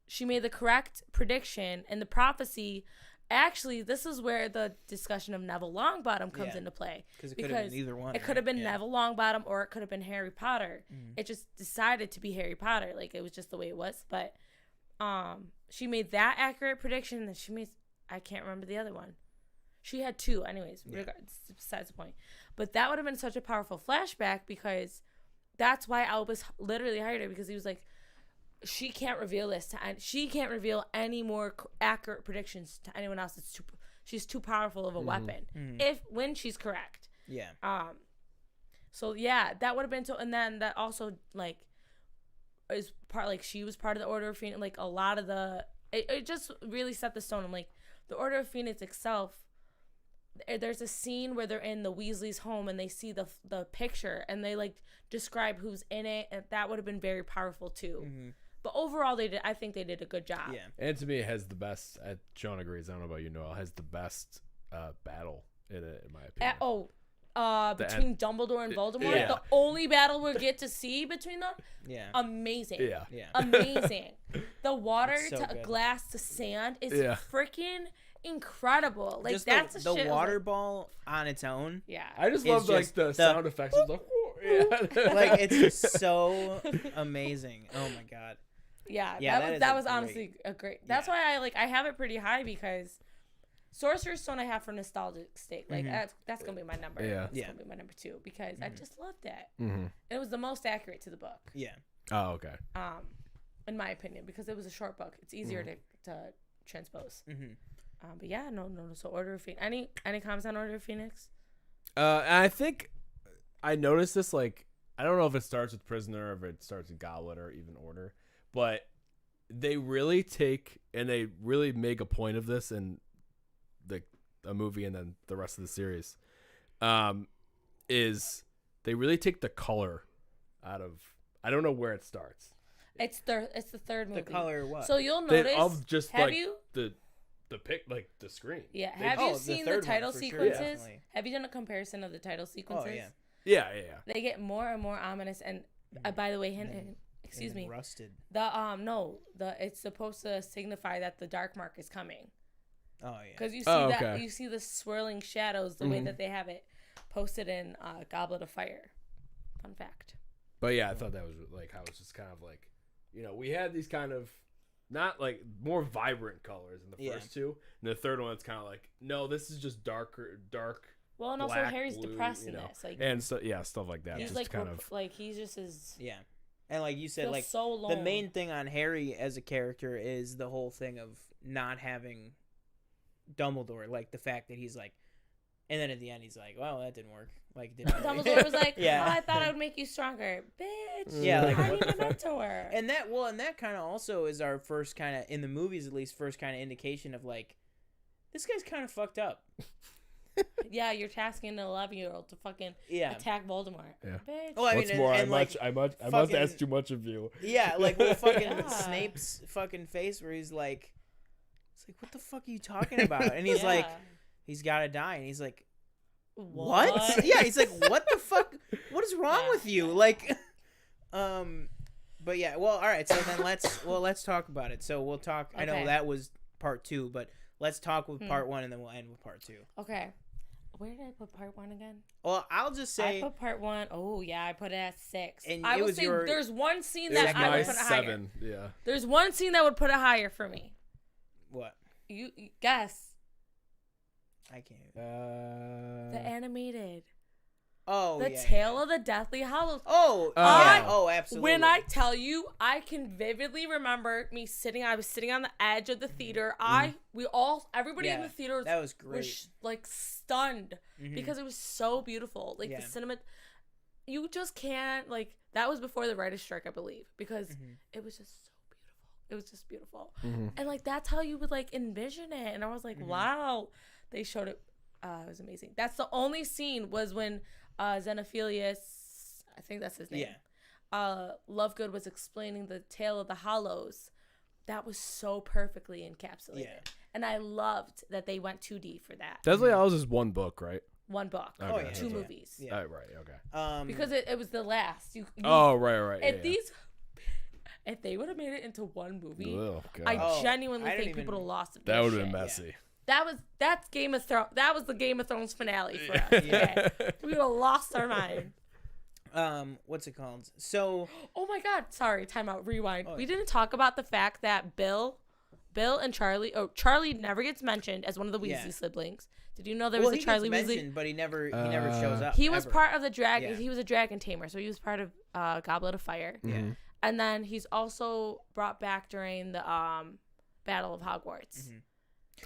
She made the correct prediction, and the prophecy. Actually, this is where the discussion of Neville Longbottom comes
Yeah.
into play.
Because it could have been either one.
It could have been
right? Yeah.
Neville Longbottom or it could have been Harry Potter. It just decided to be Harry Potter. Like, it was just the way it was. But she made that accurate prediction. And she made, I can't remember the other one. She had 2. Anyways, regardless, besides the point. But that would have been such a powerful flashback because that's why Albus literally hired her, because he was like, she can't reveal this to she can't reveal any more accurate predictions to anyone else. She's too powerful of a weapon when she's correct.
Yeah.
So yeah, that would have been so, and then that also like is part, like she was part of the Order of Phoenix. Like a lot of it just really set the stone. I'm like, the Order of Phoenix itself. There's a scene where they're in the Weasley's home and they see the picture and they like describe who's in it, and that would have been very powerful too. But overall, I think they did a good job.
Yeah.
And to me, it has the best. Sean agrees. I don't know about you, Noel. Has the best battle in it, in my opinion.
Between Dumbledore and Voldemort,
Yeah.
the only battle we get to see between them,
Yeah.
amazing.
Yeah.
Yeah.
Amazing. The water
It's so
to
good.
glass to sand is
Yeah.
freaking incredible. Like
Just
that's
the
shit. I was
water
like,
ball on its own.
yeah.
I just
It's
love like
just
the sound effects. Of the yeah.
Like it's just so amazing. Oh my god.
Yeah,
Yeah,
that was honestly a great. That's
Yeah.
why I have it pretty high because Sorcerer's Stone I have for nostalgic sake. Like that's gonna be my number.
Yeah.
That's
Yeah.
gonna be my number 2 because I just loved it.
Mm-hmm.
It was the most accurate to the book.
Yeah.
Oh, okay.
In my opinion, because it was a short book. It's easier to transpose.
Mm-hmm.
But yeah, no. So Order of Phoenix. Any comments on Order of Phoenix?
And I think I noticed this. Like, I don't know if it starts with Prisoner or if it starts with Goblet or even Order, but they really take and they really make a point of this in a movie and then the rest of the series. Is they really take the color out of. I don't know where it starts.
It's the third movie.
The color what?
So you'll notice.
Of just
have
like
you?
the pic, like the screen.
Yeah.
They-
Have
Oh,
you
the
seen the
third one,
title
for sure,
sequences?
definitely.
Have you done a comparison of the title sequences?
Oh yeah.
Yeah.
They get more and more ominous. And by the way, excuse
And then
me.
Rusted.
It's supposed to signify that the Dark Mark is coming.
Oh yeah.
Because you see
okay.
you see the swirling shadows the way that they have it posted in Goblet of Fire. Fun fact.
But yeah, I thought that was like how it's just kind of like, we had these kind of not like more vibrant colors in the first two, and the third one it's kind of like, no, this is just dark.
Well, and also
black,
Harry's
blue,
depressed in this. Like,
and so stuff like that.
he's
Just
like
kind of
like he's just as
Yeah. And like you said,
feels
like
so alone.
the main thing on Harry as a character is the whole thing of not having Dumbledore, like the fact that he's like, and then at the end he's like, well, that didn't work. Like, didn't really.
Dumbledore was like,
Yeah.
oh, I thought I would make you stronger, bitch.
Yeah, like,
I
what
need
the
a
fuck?
mentor.
And that kind of also is our first kind of, in the movies at least, first kind of indication of like, this guy's kind of fucked up.
Yeah, you're tasking an 11-year-old to fucking
Yeah.
attack Voldemort.
Yeah.
Bitch.
Well, I
What's
mean,
more,
and like,
I must
fucking-
ask too much of you.
yeah, like with fucking
Yeah.
Snape's fucking face where he's like, it's like, what the fuck are you talking about? And he's like, he's got to die. And he's like, what? Yeah, he's like, what the fuck? What is wrong with you? Like, but yeah, well, all right. So then let's talk about it. So we'll talk. I know
Okay.
that was part 2, but let's talk with part 1 and then we'll end with part 2.
Okay. Where did I put part 1 again?
Well, I'll just say,
I put part 1. Oh, yeah, I put it at 6.
And
I
it
would
was
say
your-
there's one scene
It
that
was
I
my
would put it higher.
7. Yeah.
There's one scene that would put it higher for me.
what?
You guess.
I can't.
The animated.
Oh,
The
yeah,
Tale
yeah.
of the Deathly Hallows.
Oh,
I-
yeah. Oh, absolutely.
When I tell you, I can vividly remember me I was sitting on the edge of the theater. Everybody in
Yeah,
the theater
that was great.
was like stunned
Mhm.
because it was so beautiful. Like
Yeah.
the cinema, you just can't, like, that was before the writer's strike, I believe, because it was just so beautiful. It was just beautiful. And like, that's how you would like envision it. And I was like, wow, they showed it. It was amazing. That's the only scene was when Xenophilius, I think that's his name.
Yeah.
Lovegood was explaining the Tale of the Hallows that was so perfectly encapsulated.
Yeah.
And I loved that they went 2D for that.
Deathly Hallows is one book, right?
One book,
Okay,
Oh, yeah.
2
Yeah.
movies.
Yeah.
Oh, right. Okay.
Because it was the last.
Oh, right.
If if they would have made it into one movie,
Oh, God.
I genuinely
I didn't
think people would have lost it.
That would have been messy.
That's Game of Thrones. That was the Game of Thrones finale for us.
Yeah.
Okay? We would have lost our mind.
What's it called? So,
Oh my God! Sorry, time out. Rewind.
Oh,
We
yeah.
didn't talk about the fact that Bill and Charlie. Oh, Charlie never gets mentioned as one of the Weasley
Yeah.
siblings. Did you know there
well,
was
he
a Charlie
gets
Weasley?
mentioned, but he never shows up.
He was
ever.
part of the dragon.
Yeah.
He was a dragon tamer, so he was part of Goblet of Fire.
Yeah.
And then he's also brought back during the Battle of Hogwarts,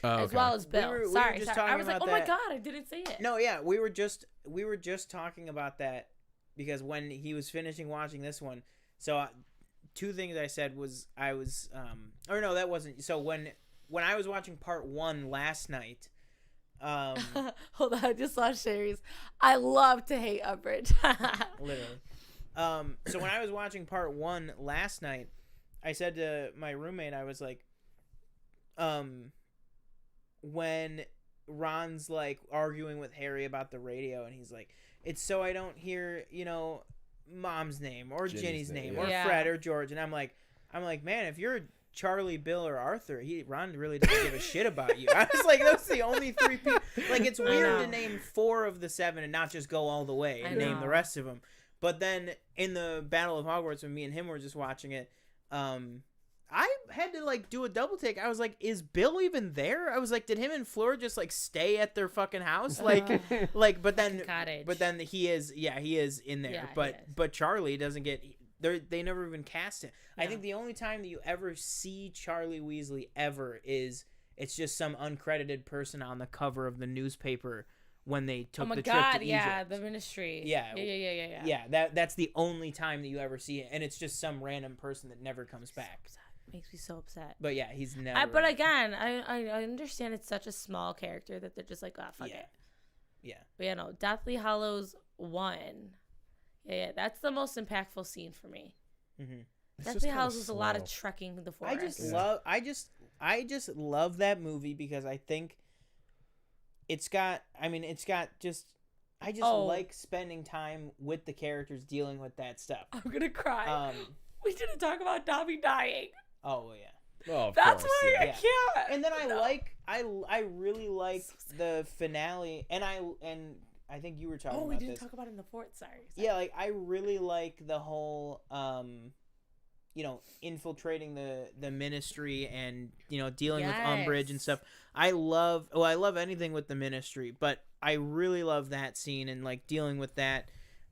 Oh,
as
okay.
well as
We
Bill.
were just
sorry.
talking
I was like,
about
oh my
that.
God, I didn't say it.
No, yeah, we were just talking about that because when he was finishing watching this one, so 2 things I said was or no, that wasn't. So when I was watching part 1 last night,
Hold on, I just saw Sherry's. I love to hate Umbridge.
literally. So when I was watching part 1 last night, I said to my roommate, I was like, when Ron's like arguing with Harry about the radio, and he's like, "It's so I don't hear, Mom's name or Ginny's name or
Yeah.
Fred or George," and I'm like, man, if you're Charlie, Bill, or Arthur, Ron really doesn't give a shit about you. I was like, that's the only 3 people. Like, it's weird to name 4 of the 7 and not just go all the way and name the rest of them. But then in the Battle of Hogwarts, when me and him were just watching it, I had to like do a double take. I was like, is Bill even there? I was like, did him and Fleur just like stay at their fucking house? But then
Cottage.
he is in there.
Yeah,
but
he is.
but Charlie doesn't get. They never even cast him. I
Yeah.
think the only time that you ever see Charlie Weasley ever is it's just some uncredited person on the cover of the newspaper when they took the trip to Egypt.
The Ministry.
Yeah.
Yeah.
Yeah, that's the only time that you ever see it, and it's just some random person that never comes back.
Makes me so upset.
But yeah, he's never.
But again, I understand it's such a small character that they're just like, oh, fuck it.
Yeah.
But yeah, no, Deathly Hallows 1. Yeah, that's the most impactful scene for me.
Mm-hmm.
Deathly Hallows was a lot of trekking the forest.
I just love that movie because I think I like spending time with the characters dealing with that stuff.
I'm gonna cry. We didn't talk about Dobby dying.
Oh yeah.
Oh, of
That's
course,
why
yeah.
I can't.
And then I really like the finale, and I think you were talking about
we didn't
this.
talk about it in the fort. Sorry.
Yeah, like I really like the whole infiltrating the Ministry and dealing with Umbridge and stuff. I love anything with the Ministry, but I really love that scene and like dealing with that.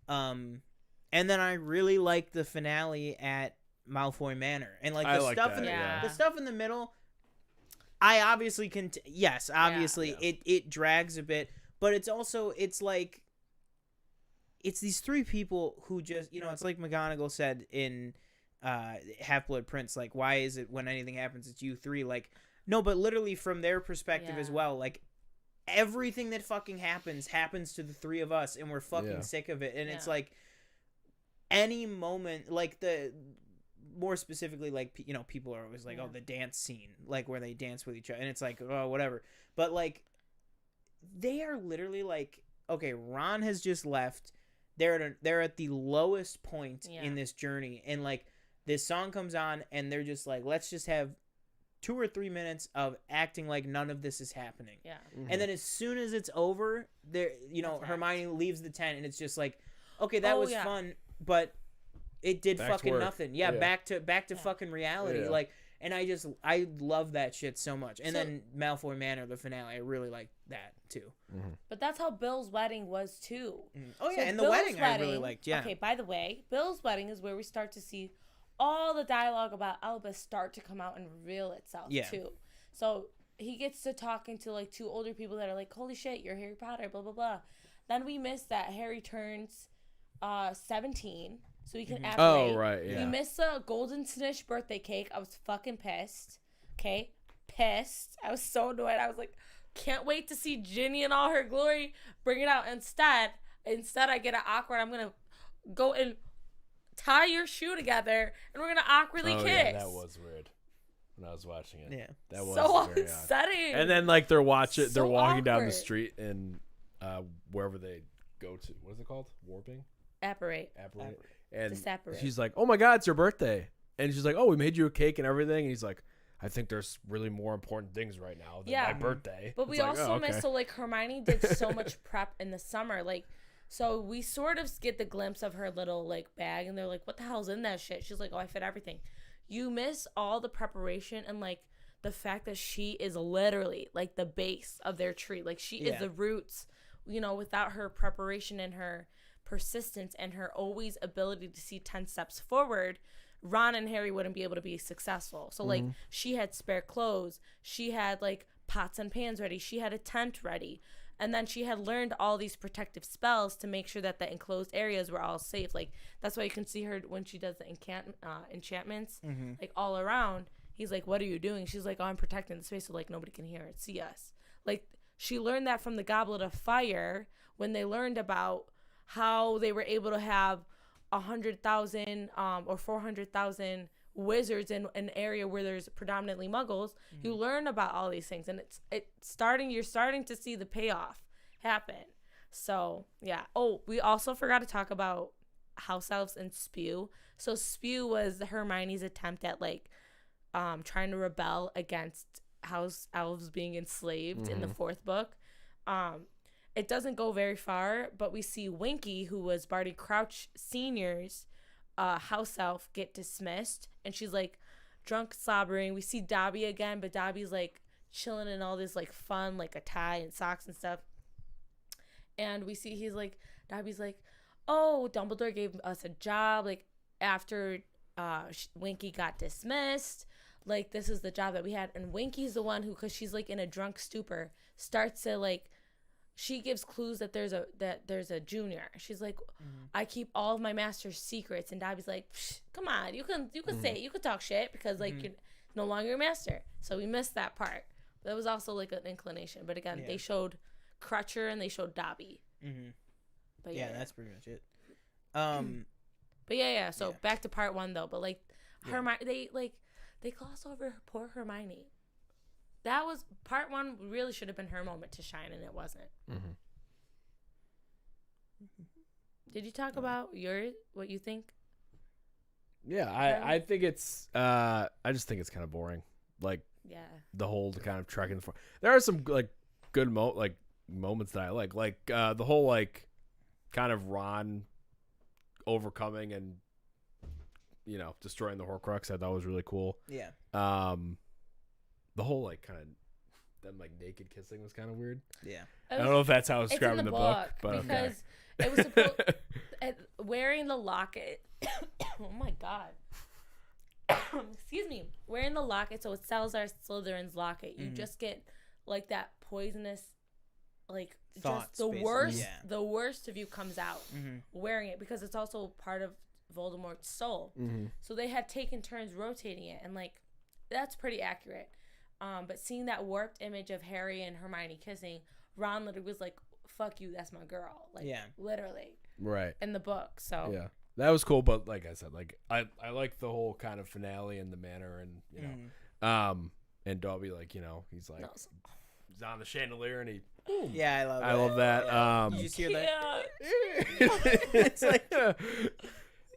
And then I really like the finale at Malfoy Manor and like the stuff the stuff in the middle. I obviously can. It drags a bit, but it's like it's these 3 people who just it's like McGonagall said in Half-Blood Prince, like, why is it when anything happens it's you 3? Like, no, but literally from their perspective as well, like everything that fucking happens to the 3 of us, and we're fucking sick of it. And it's like any moment, like more specifically, like people are always like, oh, the dance scene, like where they dance with each other, and it's like, oh, whatever. But like they are literally like, okay, Ron has just left. They're at the lowest point in this journey, and like this song comes on, and they're just like, let's just have 2 or 3 minutes of acting like none of this is happening.
Yeah.
Mm-hmm. And then as soon as it's over, Hermione leaves the tent, and it's just like, okay, that was fun, but it did fucking nothing. Yeah, back to fucking reality.
Yeah.
Like, and I love that shit so much. And then Malfoy Manor, the finale, I really like that too.
Mm-hmm.
But that's how Bill's wedding was too.
Mm-hmm. Oh yeah,
So
and the
Bill's
wedding I really liked. Yeah.
Okay, by the way, Bill's wedding is where we start to see all the dialogue about Albus start to come out and reveal itself too. So he gets to talking to like 2 older people that are like, holy shit, you're Harry Potter, blah blah blah. Then we miss that Harry turns 17, so he can apparate.
Oh right, yeah.
We missed the Golden Snitch birthday cake. I was fucking pissed. Okay, pissed. I was so annoyed. I was like, can't wait to see Ginny in all her glory. Bring it out. Instead I get it awkward. I'm gonna go and tie your shoe together, and we're gonna awkwardly kiss.
Yeah, that was weird. when I was watching it.
Yeah.
That was
so
very odd.
upsetting.
And then like they're
So
walking down the
awkward.
street and wherever they go to. What is it called? Warping?
Apparate.
And
Disapparate.
she's like, "Oh my God, it's your birthday!" And she's like, "Oh, we made you a cake and everything." And he's like, "I think there's really more important things right now than my birthday."
But
It's
we
like,
also
oh, okay.
missed, so like Hermione did so much prep in the summer, like, so we sort of get the glimpse of her little like bag, and they're like, "What the hell's in that shit?" She's like, "Oh, I fit everything." You miss all the preparation and like the fact that she is literally like the base of their tree, like she is the roots. You know, without her preparation and her persistence and her always ability to see 10 steps forward, Ron and Harry wouldn't be able to be successful. So like she had spare clothes, she had like pots and pans ready, she had a tent ready, and then she had learned all these protective spells to make sure that the enclosed areas were all safe. Like that's why you can see her when she does the enchantments like all around. He's like, "What are you doing?" She's like, "Oh, I'm protecting the space so like nobody can hear it, see us." Like she learned that from the Goblet of Fire when they learned about how they were able to have 100,000 or 400,000 wizards in an area where there's predominantly Muggles. You learn about all these things, and you're starting to see the payoff happen. So yeah. Oh, we also forgot to talk about house elves and Spew. So Spew was Hermione's attempt at like trying to rebel against house elves being enslaved in the fourth book. It doesn't go very far, but we see Winky, who was Barty Crouch Sr.'s house elf, get dismissed, and she's like drunk, slobbering. We see Dobby again, but Dobby's like chilling in all this like fun, like a tie and socks and stuff. And we see Dobby's like, "Oh, Dumbledore gave us a job like after Winky got dismissed. Like this is the job that we had." And Winky's the one who, because she's like in a drunk stupor, starts to like. She gives clues that there's a junior. She's like, "I keep all of my master's secrets," and Dobby's like, "Come on, you can say it. You can talk shit because like you're no longer a master." So we missed that part. That was also like an inclination. But again, they showed Crutcher and they showed Dobby. But
yeah, that's pretty much it.
But yeah. So back to part one though. But like Hermione, they gloss over poor Hermione. That was part one. Really should have been her moment to shine, and it wasn't. Did you talk about what you think?
Yeah, I think it's I just think it's kind of boring. Like the whole kind of trekking for. There are some like good moments that I like the whole like kind of Ron overcoming and destroying the Horcrux. I thought was really cool.
Yeah.
The whole like kind of them like naked kissing was kind of weird.
Yeah.
I don't know if that's how it's described in the book, but
because it was supposed wearing the locket. Oh my god. Excuse me. Wearing the locket, so it's Salazar Slytherin's locket. You just get like that poisonous, like
thoughts,
just the
basically.
worst.
Yeah.
The worst of you comes out wearing it because it's also part of Voldemort's soul. So they had taken turns rotating it, and like that's pretty accurate. But seeing that warped image of Harry and Hermione kissing, Ron literally was like, "Fuck you, that's my girl." Like, literally.
Right.
In the book, so.
Yeah. That was cool, but like I said, like I like the whole kind of finale and the manner and, and Dobby, like, he's like, he's on the chandelier and he.
Yeah, I love that.
I love that.
Yeah. You just hear that?
It's like.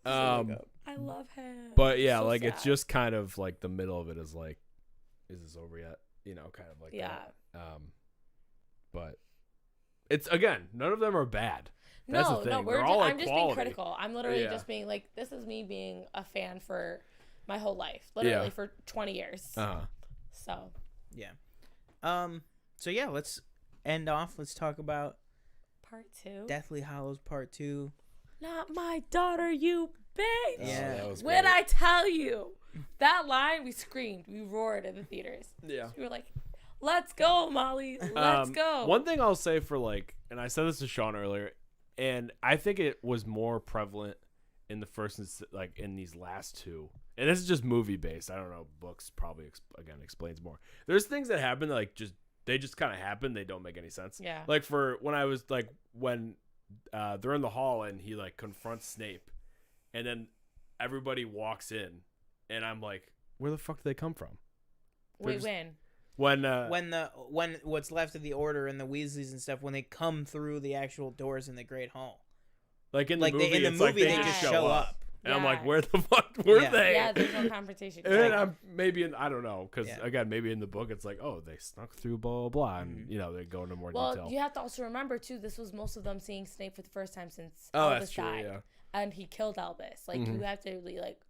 I love him.
But yeah,
So
like
sad.
it's just kind of like the middle of it is like, is this over yet? Kind of like that. But it's again, none of them are bad. That's the thing.
I'm just being critical. I'm literally just being like, this is me being a fan for my whole life, literally for 20 years. So.
Yeah. So yeah, let's end off. Let's talk about
Part 2.
Deathly Hallows Part 2.
Not my daughter, you bitch.
Yeah.
That was
When
great.
I tell you that line, we screamed, we roared in the theaters.
Yeah.
We were like, "Let's go, Molly, let's go."
One thing I'll say for like, and I said this to Sean earlier, and I think it was more prevalent in the first, like in these last two. And this is just movie based. I don't know. Books probably explains more. There's things that happen that like they just kind of happen. They don't make any sense.
Yeah.
Like for when I was like when they're in the hall and he like confronts Snape, and then everybody walks in, and I'm like, where the fuck did they come from?
Wait, when?
When what's left of the Order and the Weasleys and stuff, when they come through the actual doors in the Great Hall.
Like in the movie,
they just show up.
And I'm like, where the fuck were they?
Yeah, there's no confrontation.
And I'm I don't know, because again, maybe in the book it's like, oh, they snuck through, blah, blah, blah, and, they go into more detail.
Well, you have to also remember, too, this was most of them seeing Snape for the first time since
Albus
died.
Yeah.
And he killed Albus. Like, you have to be like,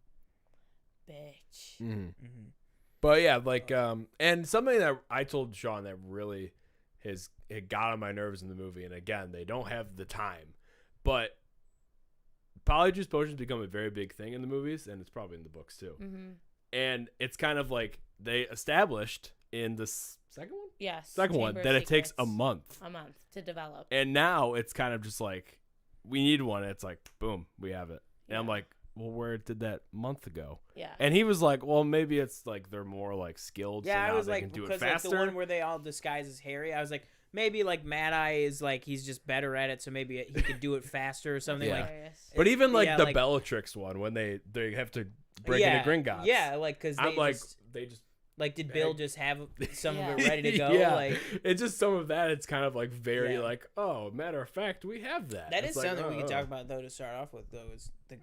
bitch.
Mm-hmm.
But yeah, like, and something that I told Sean that really it got on my nerves in the movie, and again, they don't have the time, but polyjuice potions become a very big thing in the movies, and it's probably in the books too.
Mm-hmm.
And it's kind of like they established in the second one?
Yes.
Second one, that it takes a month.
A month to develop.
And now it's kind of just like, we need one. It's like, boom, we have it. And I'm like, well, where did that month go?
Yeah.
And he was like, well, maybe it's like they're more like skilled.
Yeah,
so
I was
they
like,
can do
because
it faster.
like the one where they all disguise as Harry, I was like, maybe like Mad Eye is like he's just better at it, so maybe he could do it faster or something.
Yeah.
Like,
but even like
yeah,
the
like,
Bellatrix one, when they have to break into Gringotts.
Yeah, like because
I'm like, they just.
Like, did Bill just have some of it ready to go?
Yeah,
like,
it's just some of that. It's kind of like very like, oh, matter of fact, we have that.
That
it's
is
like,
something we can talk about though to start off with. Though is the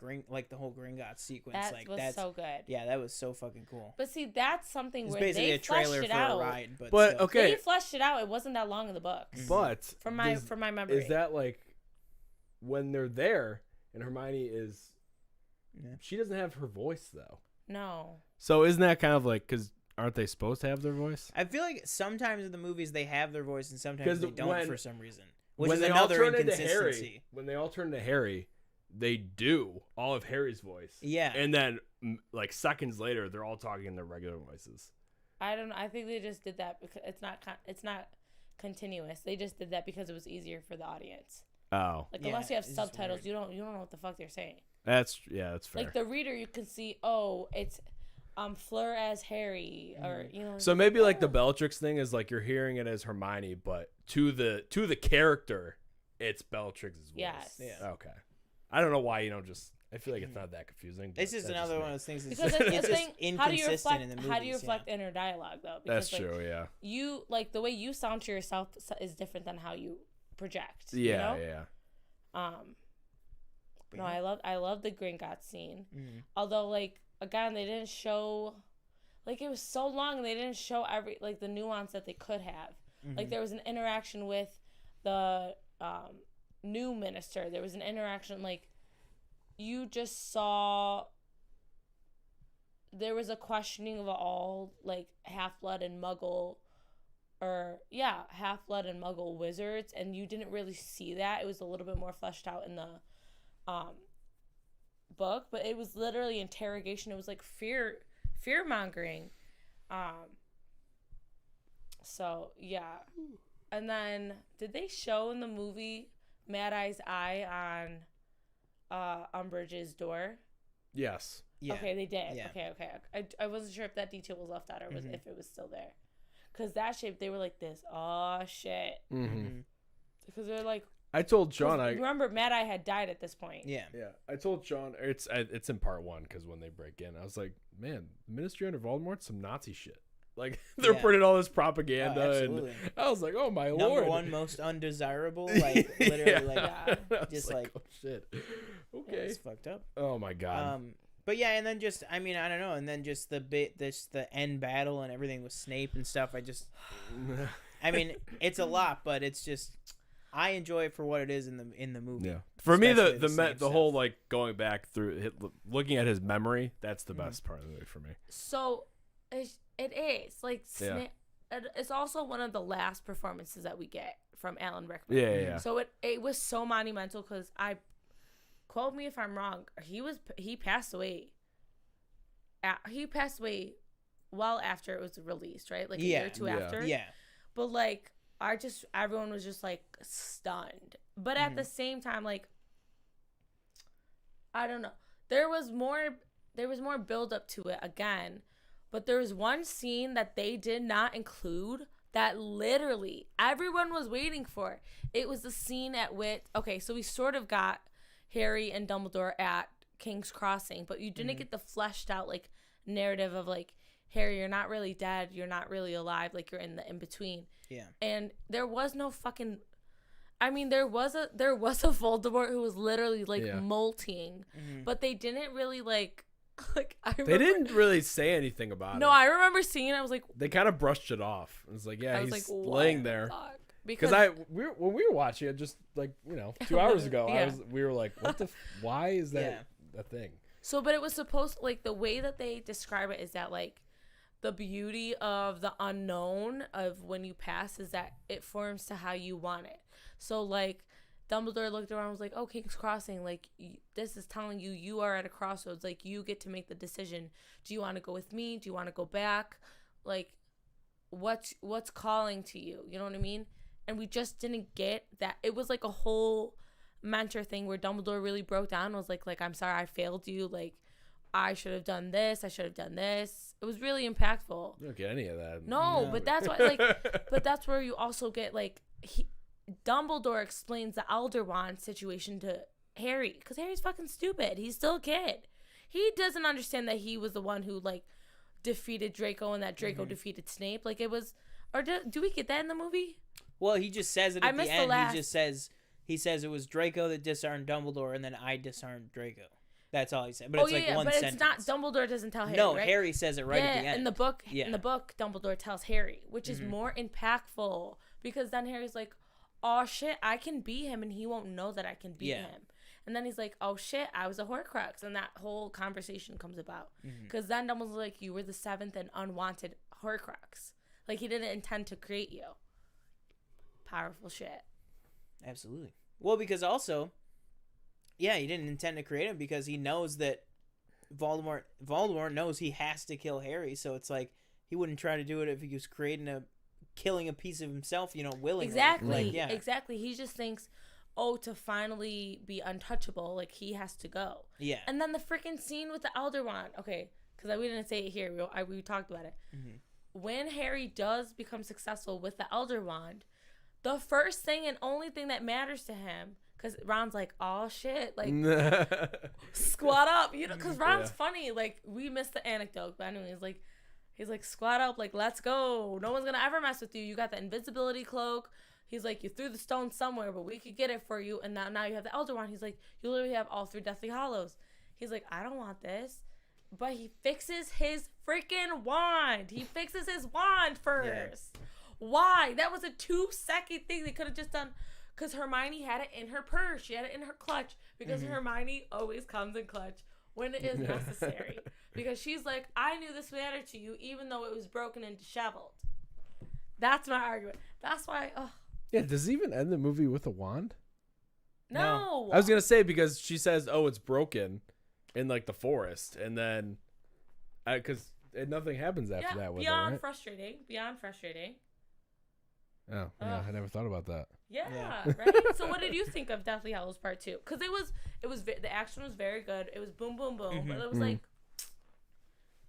the whole Gringotts sequence.
That's so good.
Yeah, that was so fucking cool.
But see, that's something
it's
where
basically
they
a trailer
fleshed it
for
out.
a ride. But
still. Okay,
they fleshed it out. It wasn't that long in the books.
But
from my memory,
is that like when they're there and Hermione is?
Yeah.
She doesn't have her voice though.
No.
So isn't that kind of like because? Aren't they supposed to have their voice?
I feel like sometimes in the movies they have their voice and sometimes they don't for some reason. Which
when
is
they
another
all turn into
inconsistency.
Harry, when they all turn into Harry, they do all of Harry's voice.
Yeah.
And then like seconds later, they're all talking in their regular voices.
I don't know. I think they just did that because it's not continuous. They just did that because it was easier for the audience.
Oh.
Like unless you have subtitles, you don't know what the fuck they're saying.
That's fair.
Like the reader, you can see, it's Fleur as Harry, or
So maybe like the Bellatrix thing is like you're hearing it as Hermione, but to the character, it's Bellatrix's voice.
Yes.
Yeah.
Okay. I don't know why you don't just. I feel like it's not that confusing.
It's just another one of those things.
Because
it's just inconsistent in the movies.
How do you reflect inner dialogue though?
That's
Because,
true. Yeah.
You like the way you sound to yourself is different than how you project.
Yeah.
You know?
Yeah.
No, I love the Gringotts scene.
Mm-hmm.
Although like. Again, they didn't show, like, it was so long, and they didn't show the nuance that they could have.
Mm-hmm.
Like, there was an interaction with the new minister. There was an interaction, like, you just saw, there was a questioning of all, like, half-blood and muggle, half-blood and muggle wizards, and you didn't really see that. It was a little bit more fleshed out in the, book, but it was literally interrogation. It was like fear mongering. So yeah. And then did they show in the movie Mad Eye's eye on Umbridge's door?
Yes.
Yeah.
Okay, they did.
Yeah.
Okay. I wasn't sure if that detail was left out or was if it was still there. Cause that shape they were like this. Oh shit.
Mm-hmm.
Because they're like.
I told Sean.
Remember, Mad Eye had died at this point.
Yeah.
Yeah. I told Sean it's in part 1 because when they break in, I was like, man, Ministry under Voldemort, some Nazi shit. Like they're putting all this propaganda, and I was like, oh my lord,
number one most undesirable, like literally, just like
oh shit. Okay,
it's fucked up.
Oh my god.
But yeah, and then just I don't know, and then just the end battle and everything with Snape and stuff. I mean, it's a lot, but it's just. I enjoy it for what it is in the movie.
Yeah. For me, the whole like going back through looking at his memory, that's the best part of the movie for me.
So it is like it's also one of the last performances that we get from Alan Rickman.
Yeah.
So it was so monumental because quote me if I'm wrong. He passed away. He passed away well after it was released, right? Like a year or two after.
Yeah.
But like. Everyone was just like stunned. But at the same time, like, I don't know. There was more build up to it again. But there was one scene that they did not include that literally everyone was waiting for. It was the scene at which, so we sort of got Harry and Dumbledore at King's Crossing, but you didn't get the fleshed out like narrative of like Harry, you're not really dead. You're not really alive. Like, you're in the in-between.
Yeah.
And there was no fucking... I mean, there was a Voldemort who was literally, like, molting. Mm-hmm. But they didn't really, like I remember,
they didn't really say anything about it.
No, I remember seeing it. I was like...
They kind of brushed it off. It was like, yeah, he's like, laying there.
Fuck?
Because when we were watching it just, like, 2 hours ago, we were like, what the... why is that a thing?
So, but it was supposed... Like, the way that they describe it is that, like, the beauty of the unknown of when you pass is that it forms to how you want it. So, like, Dumbledore looked around and was like, oh, King's Crossing, like, this is telling you you are at a crossroads. Like, you get to make the decision. Do you want to go with me? Do you want to go back? Like, what's calling to you? You know what I mean? And we just didn't get that. It was like a whole mentor thing where Dumbledore really broke down and was like, I'm sorry, I failed you. Like, I should have done this. I should have done this. It was really impactful.
You don't get any of that.
No, but that's why, like, but that's where you also get, like, Dumbledore explains the Elder Wand situation to Harry because Harry's fucking stupid. He's still a kid. He doesn't understand that he was the one who, like, defeated Draco and that Draco defeated Snape. Like, it was, or do we get that in the movie?
Well, he just says it at the end. He says it was Draco that disarmed Dumbledore, and then I disarmed Draco. That's all he said. But it's like one sentence. But it's not. Dumbledore doesn't tell Harry. No, right? Harry says it right at the end.
In the book. Yeah. In the book, Dumbledore tells Harry, which is more impactful because then Harry's like, "Oh shit, I can beat him, and he won't know that I can beat him." And then he's like, "Oh shit, I was a Horcrux," and that whole conversation comes about because then Dumbledore's like, "You were the 7th and unwanted Horcrux. Like, he didn't intend to create you." Powerful shit.
Absolutely. Well, because also, he didn't intend to create him because he knows that Voldemort knows he has to kill Harry, so it's like he wouldn't try to do it if he was killing a piece of himself, willingly.
Exactly. Like, exactly. He just thinks, to finally be untouchable, like, he has to go. Yeah. And then the freaking scene with the Elder Wand. Okay, because we didn't say it here. We talked about it. Mm-hmm. When Harry does become successful with the Elder Wand, the first thing and only thing that matters to him, because Ron's like, oh shit, like, squat up, because Ron's funny. Like, we missed the anecdote, but anyways, he's like, squat up, like, let's go. No one's gonna ever mess with you. You got the invisibility cloak. He's like, you threw the stone somewhere, but we could get it for you. And now you have the Elder Wand. He's like, you literally have all 3 Deathly Hallows. He's like, I don't want this. But he fixes his freaking wand. He fixes his wand first. Yeah. Why? That was a 2-second thing they could have just done. Because Hermione had it in her purse. She had it in her clutch. Because Hermione always comes in clutch when it is necessary. Because she's like, I knew this mattered to you, even though it was broken and disheveled. That's my argument. That's why.
Yeah, does it even end the movie with a wand?
No.
I was going to say, because she says, it's broken in, like, the forest. And then, because nothing happens after that with it, right?
Beyond frustrating.
Oh, yeah, I never thought about that.
Yeah, right? So what did you think of Deathly Hallows Part 2? Because the action was very good. It was boom, boom, boom. But it was like,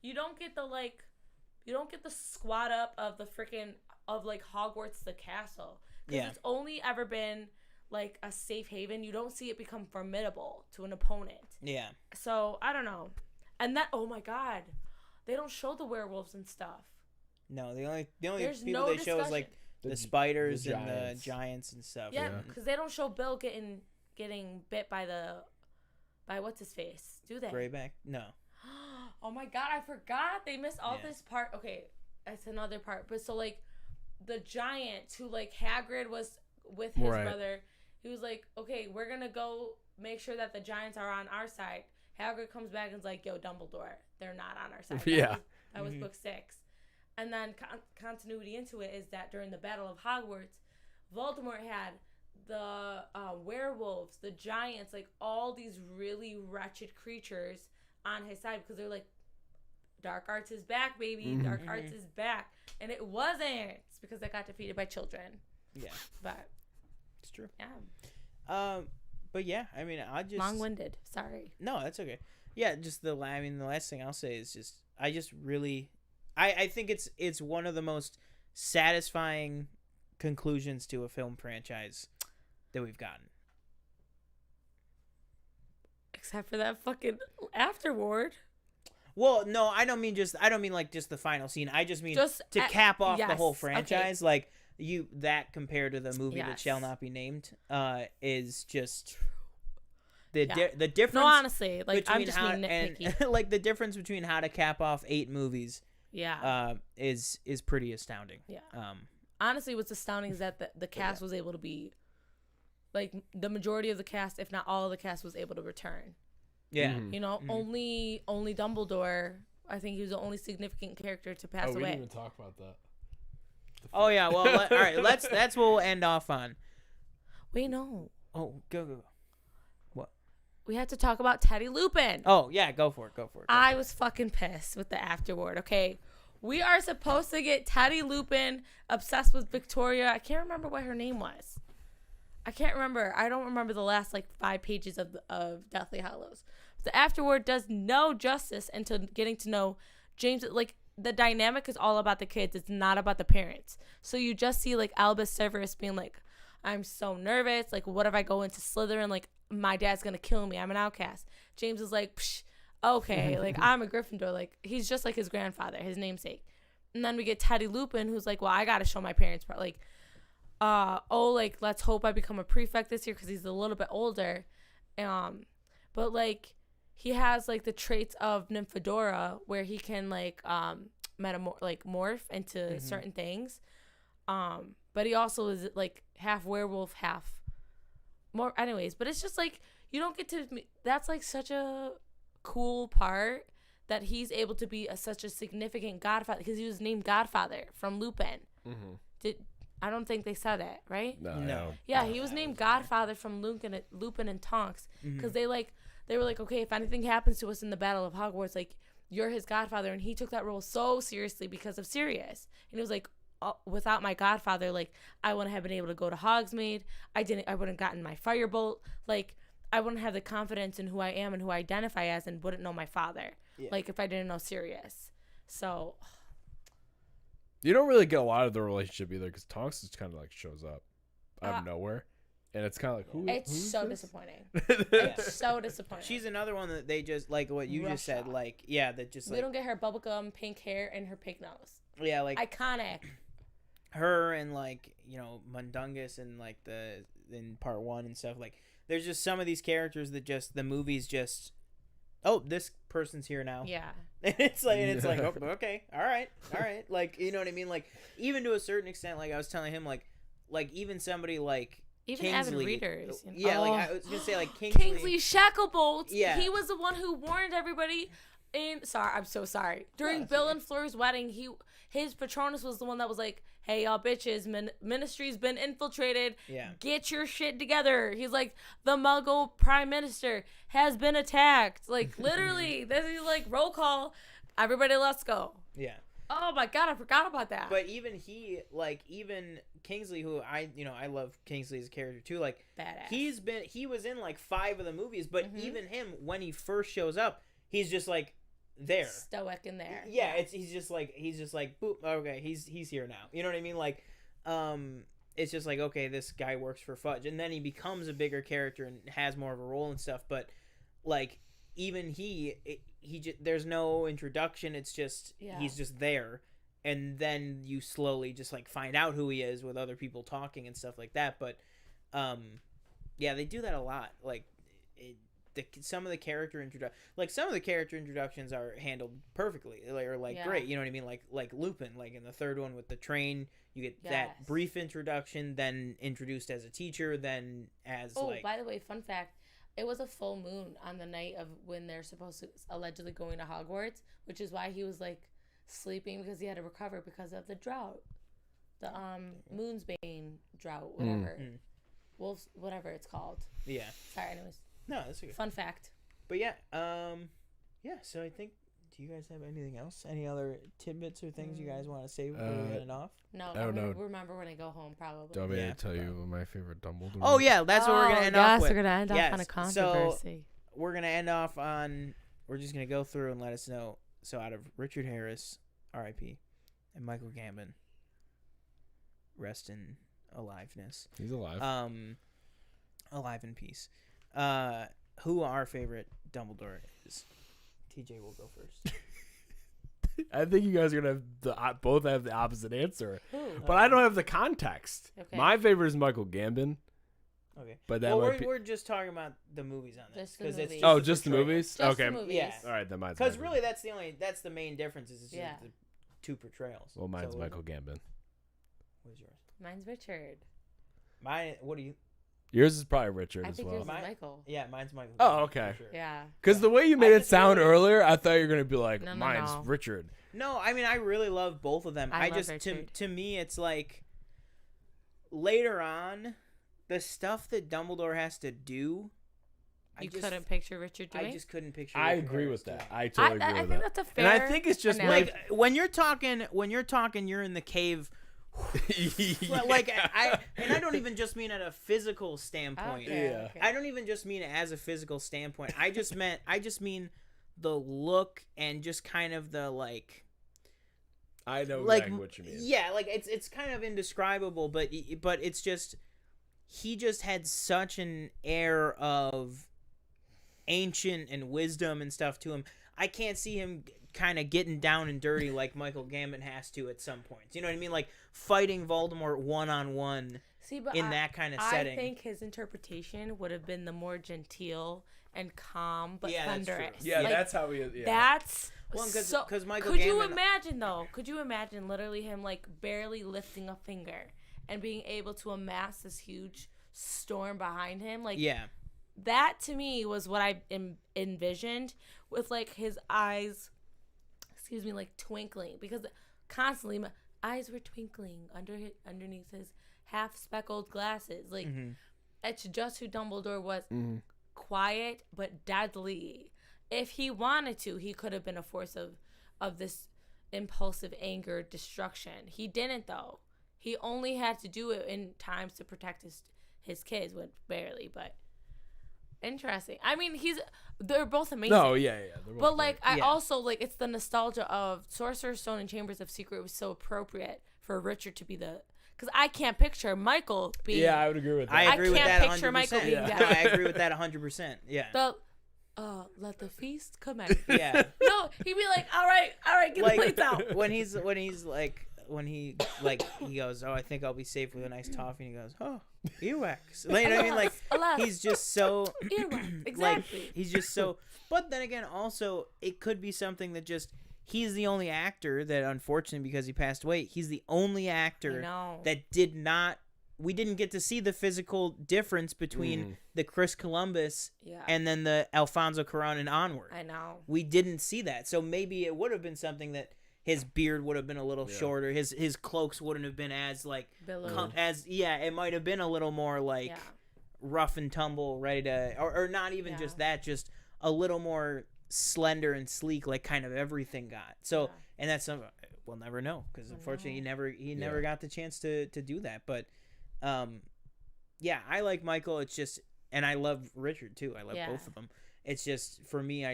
you don't get the squat up of the freaking, of like Hogwarts the castle. Because it's only ever been like a safe haven. You don't see it become formidable to an opponent. Yeah. So, I don't know. And that, oh my God, they don't show the werewolves and stuff.
No, the only people they show is like the spiders and the giants and stuff.
Yeah, because they don't show Bill getting bit by what's his face, do they?
Greyback? No.
Oh my God, I forgot. They missed all this part. Okay, that's another part. But so, like, the giant who, like, Hagrid was with his brother, he was like, okay, we're going to go make sure that the giants are on our side. Hagrid comes back and is like, yo, Dumbledore, they're not on our side. That was book 6. And then continuity into it is that during the Battle of Hogwarts, Voldemort had the werewolves, the giants, like all these really wretched creatures on his side because they're like, dark arts is back, baby. Dark arts is back. And it wasn't. It's because they got defeated by children. Yeah. But
it's true.
Yeah.
But yeah, I mean, I just...
Long-winded. Sorry.
No, that's okay. Yeah, just the last thing I'll say is just, I just really... I think it's one of the most satisfying conclusions to a film franchise that we've gotten.
Except for that fucking afterward.
Well, no, I don't mean like just the final scene. I just mean
Just
to cap off the
yes,
whole
okay.
franchise. Like that compared to the movie that
Yes.
shall not be named, is just the
Yeah.
the difference.
No, honestly, like I'm
between
just
how
being nitpicky.
and like the difference between how to cap off 8 movies,
Yeah.
is pretty astounding.
Yeah.
Um,
Honestly, what's astounding is that the cast was able to be, like, the majority of the cast, if not all of the cast, was able to return.
yeah.
Mhm.
You know, only Dumbledore. I think he was the only significant character to pass
we
away.
didn't even talk about that.
Oh yeah. Well, all right. That's what we'll end off on.
Wait, no,
Oh, go.
we had to talk about Teddy Lupin.
Oh yeah, go for it.
I was fucking pissed with the afterword. Okay, we are supposed to get Teddy Lupin obsessed with Victoria. I can't remember what her name was. I can't remember. I don't remember the last 5 pages of Deathly Hallows. The afterword does no justice into getting to know James. Like, the dynamic is all about the kids. It's not about the parents. So you just see Albus Severus being like, I'm so nervous. Like, what if I go into Slytherin? Like, my dad's gonna kill me. I'm an outcast. James is like, psh, okay, I'm a Gryffindor. Like, he's just like his grandfather, his namesake. And then we get Teddy Lupin, who's like, well, I gotta show my parents. Let's hope I become a prefect this year because he's a little bit older. But he has the traits of Nymphadora where he can morph into certain things. But he also is half werewolf, half more. Anyways, but it's just you don't get to. That's such a cool part that he's able to be such a significant godfather because he was named Godfather from Lupin.
Mm-hmm.
I don't think they said it, right?
No.
Yeah, he was named Godfather from Lupin and Tonks because they were like, okay, if anything happens to us in the Battle of Hogwarts, you're his godfather, and he took that role so seriously because of Sirius, and he was like, without my godfather, I wouldn't have been able to go to Hogsmeade. I wouldn't have gotten my firebolt. I wouldn't have the confidence in who I am and who I identify as, and wouldn't know my father.
Yeah.
If I didn't know Sirius. So
you don't really get a lot of the relationship either because Tonks just kind of shows up out of nowhere, and it's kind of who's
disappointing. It's so disappointing.
She's another one that they just what you just said. That just
we don't get her bubblegum pink hair and her pink nose.
Yeah,
iconic.
Her and Mundungus and in part 1 and stuff. There's just some of these characters that just the movies just. Oh, this person's here now.
Yeah.
And it's oh, okay, all right. You know what I mean? Even to a certain extent, I was telling him, even somebody
even
Kingsley,
avid readers.
Yeah,
Oh.
I was gonna say
Kingsley Shacklebolt.
Yeah.
He was the one who warned everybody. I'm so sorry. During Bill and Fleur's wedding, his Patronus was the one that was like, "Hey, y'all bitches, ministry's been infiltrated.
Yeah.
Get your shit together." He's like, the Muggle Prime Minister has been attacked. Literally, this is roll call. Everybody, let's go.
Yeah.
Oh my god, I forgot about that.
But even even Kingsley, who I love Kingsley as a character too.
Badass.
He was in 5 of the movies, but even him when he first shows up, he's just there.
Stoic in there.
Yeah, he's just boop, okay, he's here now. You know what I mean? It's just okay, this guy works for Fudge, and then he becomes a bigger character and has more of a role and stuff. But even he there's no introduction. It's just he's just there, and then you slowly just find out who he is with other people talking and stuff like that. But yeah, they do that a lot. Some of the character introductions are handled perfectly, or great. You know what I mean? Like Lupin, in the 3rd one with the train, you get that brief introduction, then introduced as a teacher, then as
by the way, fun fact. It was a full moon on the night of when they're supposed to allegedly going to Hogwarts, which is why he was sleeping because he had to recover because of the drought, the Moonsbane drought, whatever, wolves, whatever it's called.
Yeah.
Sorry, anyways.
No, that's okay.
Fun fact.
But yeah, yeah. So I think. Do you guys have anything else? Any other tidbits or things you guys want to say before we end off?
No,
I don't know.
Remember when I go home, probably.
Do you want me to tell you my favorite Dumbledore?
Oh yeah, that's what we're gonna end off with.
We're gonna end off on a controversy.
So we're gonna end off on. We're just gonna go through and let us know. So out of Richard Harris, R.I.P., and Michael Gambon, rest in aliveness.
He's alive.
Alive in peace. Who our favorite Dumbledore is? TJ will go first.
I think you guys are gonna have both have the opposite answer,
Ooh.
but I don't have the context.
Okay.
My favorite is Michael Gambon.
Okay.
But that
well,
might be...
we're just talking about the movies on this.
Just the
'cause it's
movies.
Oh,
the
just the
portrayal.
movies?
Just
okay.
the movies.
Yeah.
All right, then mine's
Because
Michael.
really, that's the main difference is just
Yeah.
the two portrayals.
Well, mine's
So,
Michael Gambon.
What is yours?
Mine's Richard.
Mine. What do you?
Yours is probably Richard
I
as
think
well.
yours is
Mine-
Michael.
Yeah, mine's Michael.
Oh,
Gambon,
okay.
for sure.
Yeah.
Because the way you made
I
it
just
sound
really-
earlier, I thought you were gonna be like,
No, no,
mine's
no.
Richard.
No, I mean I really love both of them.
I
I
love
just
Richard.
to me it's like later on, the stuff that Dumbledore has to do.
You couldn't picture Richard doing.
I just couldn't picture.
I
Richard
agree
Harris
with that.
doing.
I totally agree
I
with
think
that.
that's a fair.
And I think it's just
analogy.
Like when you're talking, you're in the cave. Like I don't even just mean at a physical standpoint.
Okay,
Yeah.
okay.
I don't even just mean it as a physical standpoint. I just mean the look and just kind of the like.
I know
Like
exactly what you mean.
yeah, like it's kind of indescribable, but it's just he just had such an air of ancient and wisdom and stuff to him. I can't see him kind of getting down and dirty like Michael Gambon has to at some points. You know what I mean? Like fighting Voldemort one-on-one
See, but
in that kind of setting.
I think his interpretation would have been the more genteel and calm, but
Yeah, that's true.
thunderous.
Yeah,
Like,
that's how he is. Yeah.
That's
Well,
so.
because Michael
Could you
Gambon,
imagine though? Could you imagine literally him like barely lifting a finger and being able to amass this huge storm behind him? Like
yeah,
that to me was what I envisioned with like his eyes, excuse me, like twinkling because constantly my eyes were twinkling underneath his half speckled glasses. Like it's just who Dumbledore was. Quiet but deadly. If he wanted to, he could have been a force of this impulsive anger, destruction. He didn't though. He only had to do it in times to protect his kids, which barely, but interesting. I mean, they're both amazing.
No, yeah. They're both
But like
great.
I
Yeah.
also like it's the nostalgia of Sorcerer's Stone and Chambers of Secret was so appropriate for Richard to be because I can't picture Michael being
Yeah, I would agree with that.
I agree with
can't
that.
picture
100%.
Michael being
No,
that.
I agree with that 100%. Yeah,
the let the feast commence.
yeah.
No, he'd be like, all right, get the plates out.
when he goes, oh, I think I'll be safe with a nice toffee, and he goes, oh, earwax. You know what I mean? Like
Alas.
he's just so
Earwax,
like
exactly.
he's just so. But then again, also it could be something that just he's the only actor that, unfortunately, because he passed away, he's the only actor
I know.
that did not. We didn't get to see the physical difference between the Chris Columbus
Yeah.
and then the Alfonso Cuarón and onward.
I know.
We didn't see that, so maybe it would have been something that his beard would have been a little shorter, his cloaks wouldn't have been as like
Billowed.
it might have been a little more like
Yeah.
rough and tumble, ready to or not even just that, just a little more slender and sleek, like kind of everything got. So and that's something we'll never know because unfortunately he never got the chance to do that. But yeah, I like Michael. It's just, and I love Richard too. I love both of them. It's just for me,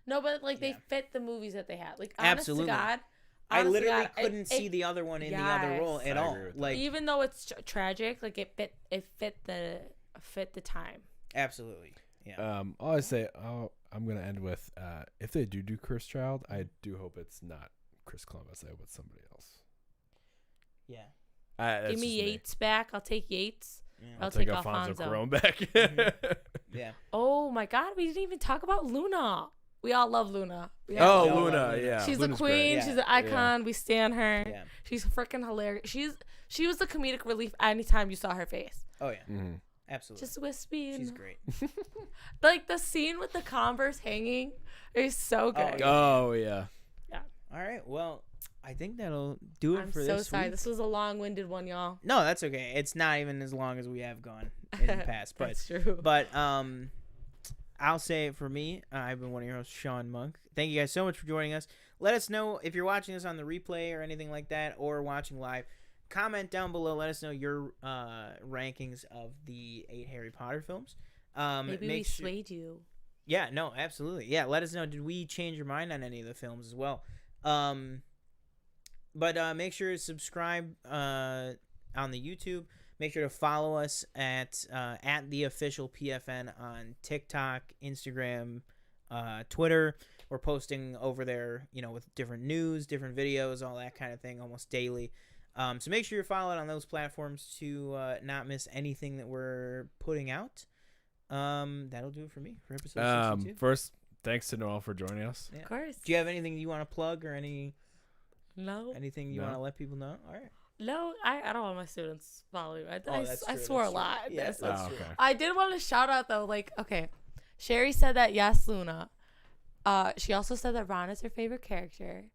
No, but like they fit the movies that they had. Like honest
Absolutely.
to God,
I
honest to
literally
God,
couldn't see the other one in the other role at
I
all.
agree with that.
Like
even though it's tragic, like it fit the time.
absolutely, yeah.
All I say, I'm gonna end with, if they do Cursed Child, I do hope it's not Chris Columbus. I hope it's somebody else.
Yeah.
That's
Give me
just
Yates back. I'll take Yates.
Yeah.
I'll
take
take
Alfonso
Alfonso.
Cuarón back.
Yeah.
Oh my God, we didn't even talk about Luna. We all love Luna.
Oh,
all
Luna,
love
yeah.
She's
Luna's
a queen.
great.
She's
Yeah.
an icon. We stan her.
Yeah.
She's freaking hilarious. She was the comedic relief anytime you saw her face.
Oh yeah.
Mm-hmm.
Absolutely.
Just wispy.
She's great.
Like the scene with the Converse hanging is so good.
yeah.
Oh, yeah.
All right. Well, I think that'll do it
I'm
for
so
this
sorry.
week.
This was a long-winded one, y'all.
No, that's okay. It's not even as long as we have gone in the past, but
That's true.
but I'll say it for me. I've been one of your hosts, Sean Monk. Thank you guys so much for joining us. Let us know if you're watching this on the replay or anything like that, or watching live. Comment down below. Let us know your rankings of the 8 Harry Potter films.
Maybe we swayed you.
Yeah, no, absolutely. Yeah, let us know. Did we change your mind on any of the films as well? But make sure to subscribe on the YouTube. Make sure to follow us at the official PFN on TikTok, Instagram, Twitter. We're posting over there, with different news, different videos, all that kind of thing, almost daily. So make sure you're followed on those platforms to not miss anything that we're putting out. That'll do it for me for episode 62.
First, thanks to Noelle for joining us.
Of course.
Do you have anything you want to plug or anything you want to let people know? All right.
No, I don't want my students following. I
true,
swore
that's
a lot.
true. Yeah, that's true.
Okay.
I did want to shout out though, okay, Sherry said that yes, Luna. She also said that Ron is her favorite character.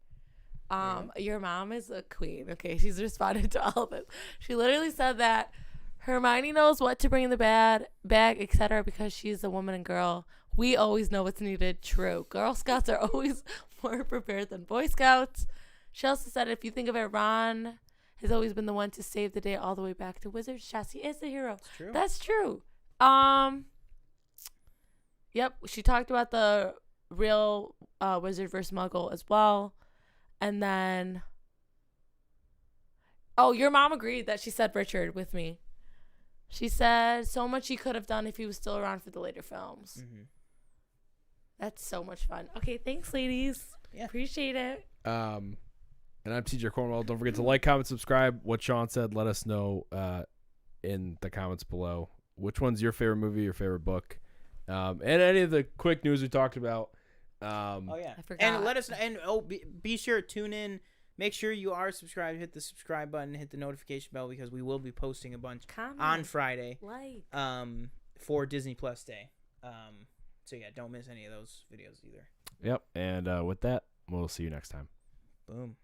Your mom is a queen. Okay, she's responded to all of this. She literally said that Hermione knows what to bring in the bag, etc., because she's a woman and girl. We always know what's needed. True. Girl Scouts are always more prepared than Boy Scouts. She also said, if you think of it, Ron has always been the one to save the day all the way back to Wizard's Chest. He is the hero.
That's true.
That's true. Yep. She talked about the real Wizard versus Muggle as well. And then, your mom agreed that she said Richard with me. She said so much he could have done if he was still around for the later films. Mm-hmm. That's so much fun. Okay, thanks, ladies. Yeah. Appreciate it.
And I'm TJ Cornwell. Don't forget to like, comment, subscribe. What Sean said, let us know in the comments below. Which one's your favorite movie, your favorite book? And any of the quick news we talked about.
I forgot. And let us know. And be sure to tune in. Make sure you are subscribed. Hit the subscribe button. Hit the notification bell because we will be posting a bunch on Friday. For Disney Plus Day. So yeah, don't miss any of those videos either.
Yep. And with that, we'll see you next time.
Boom.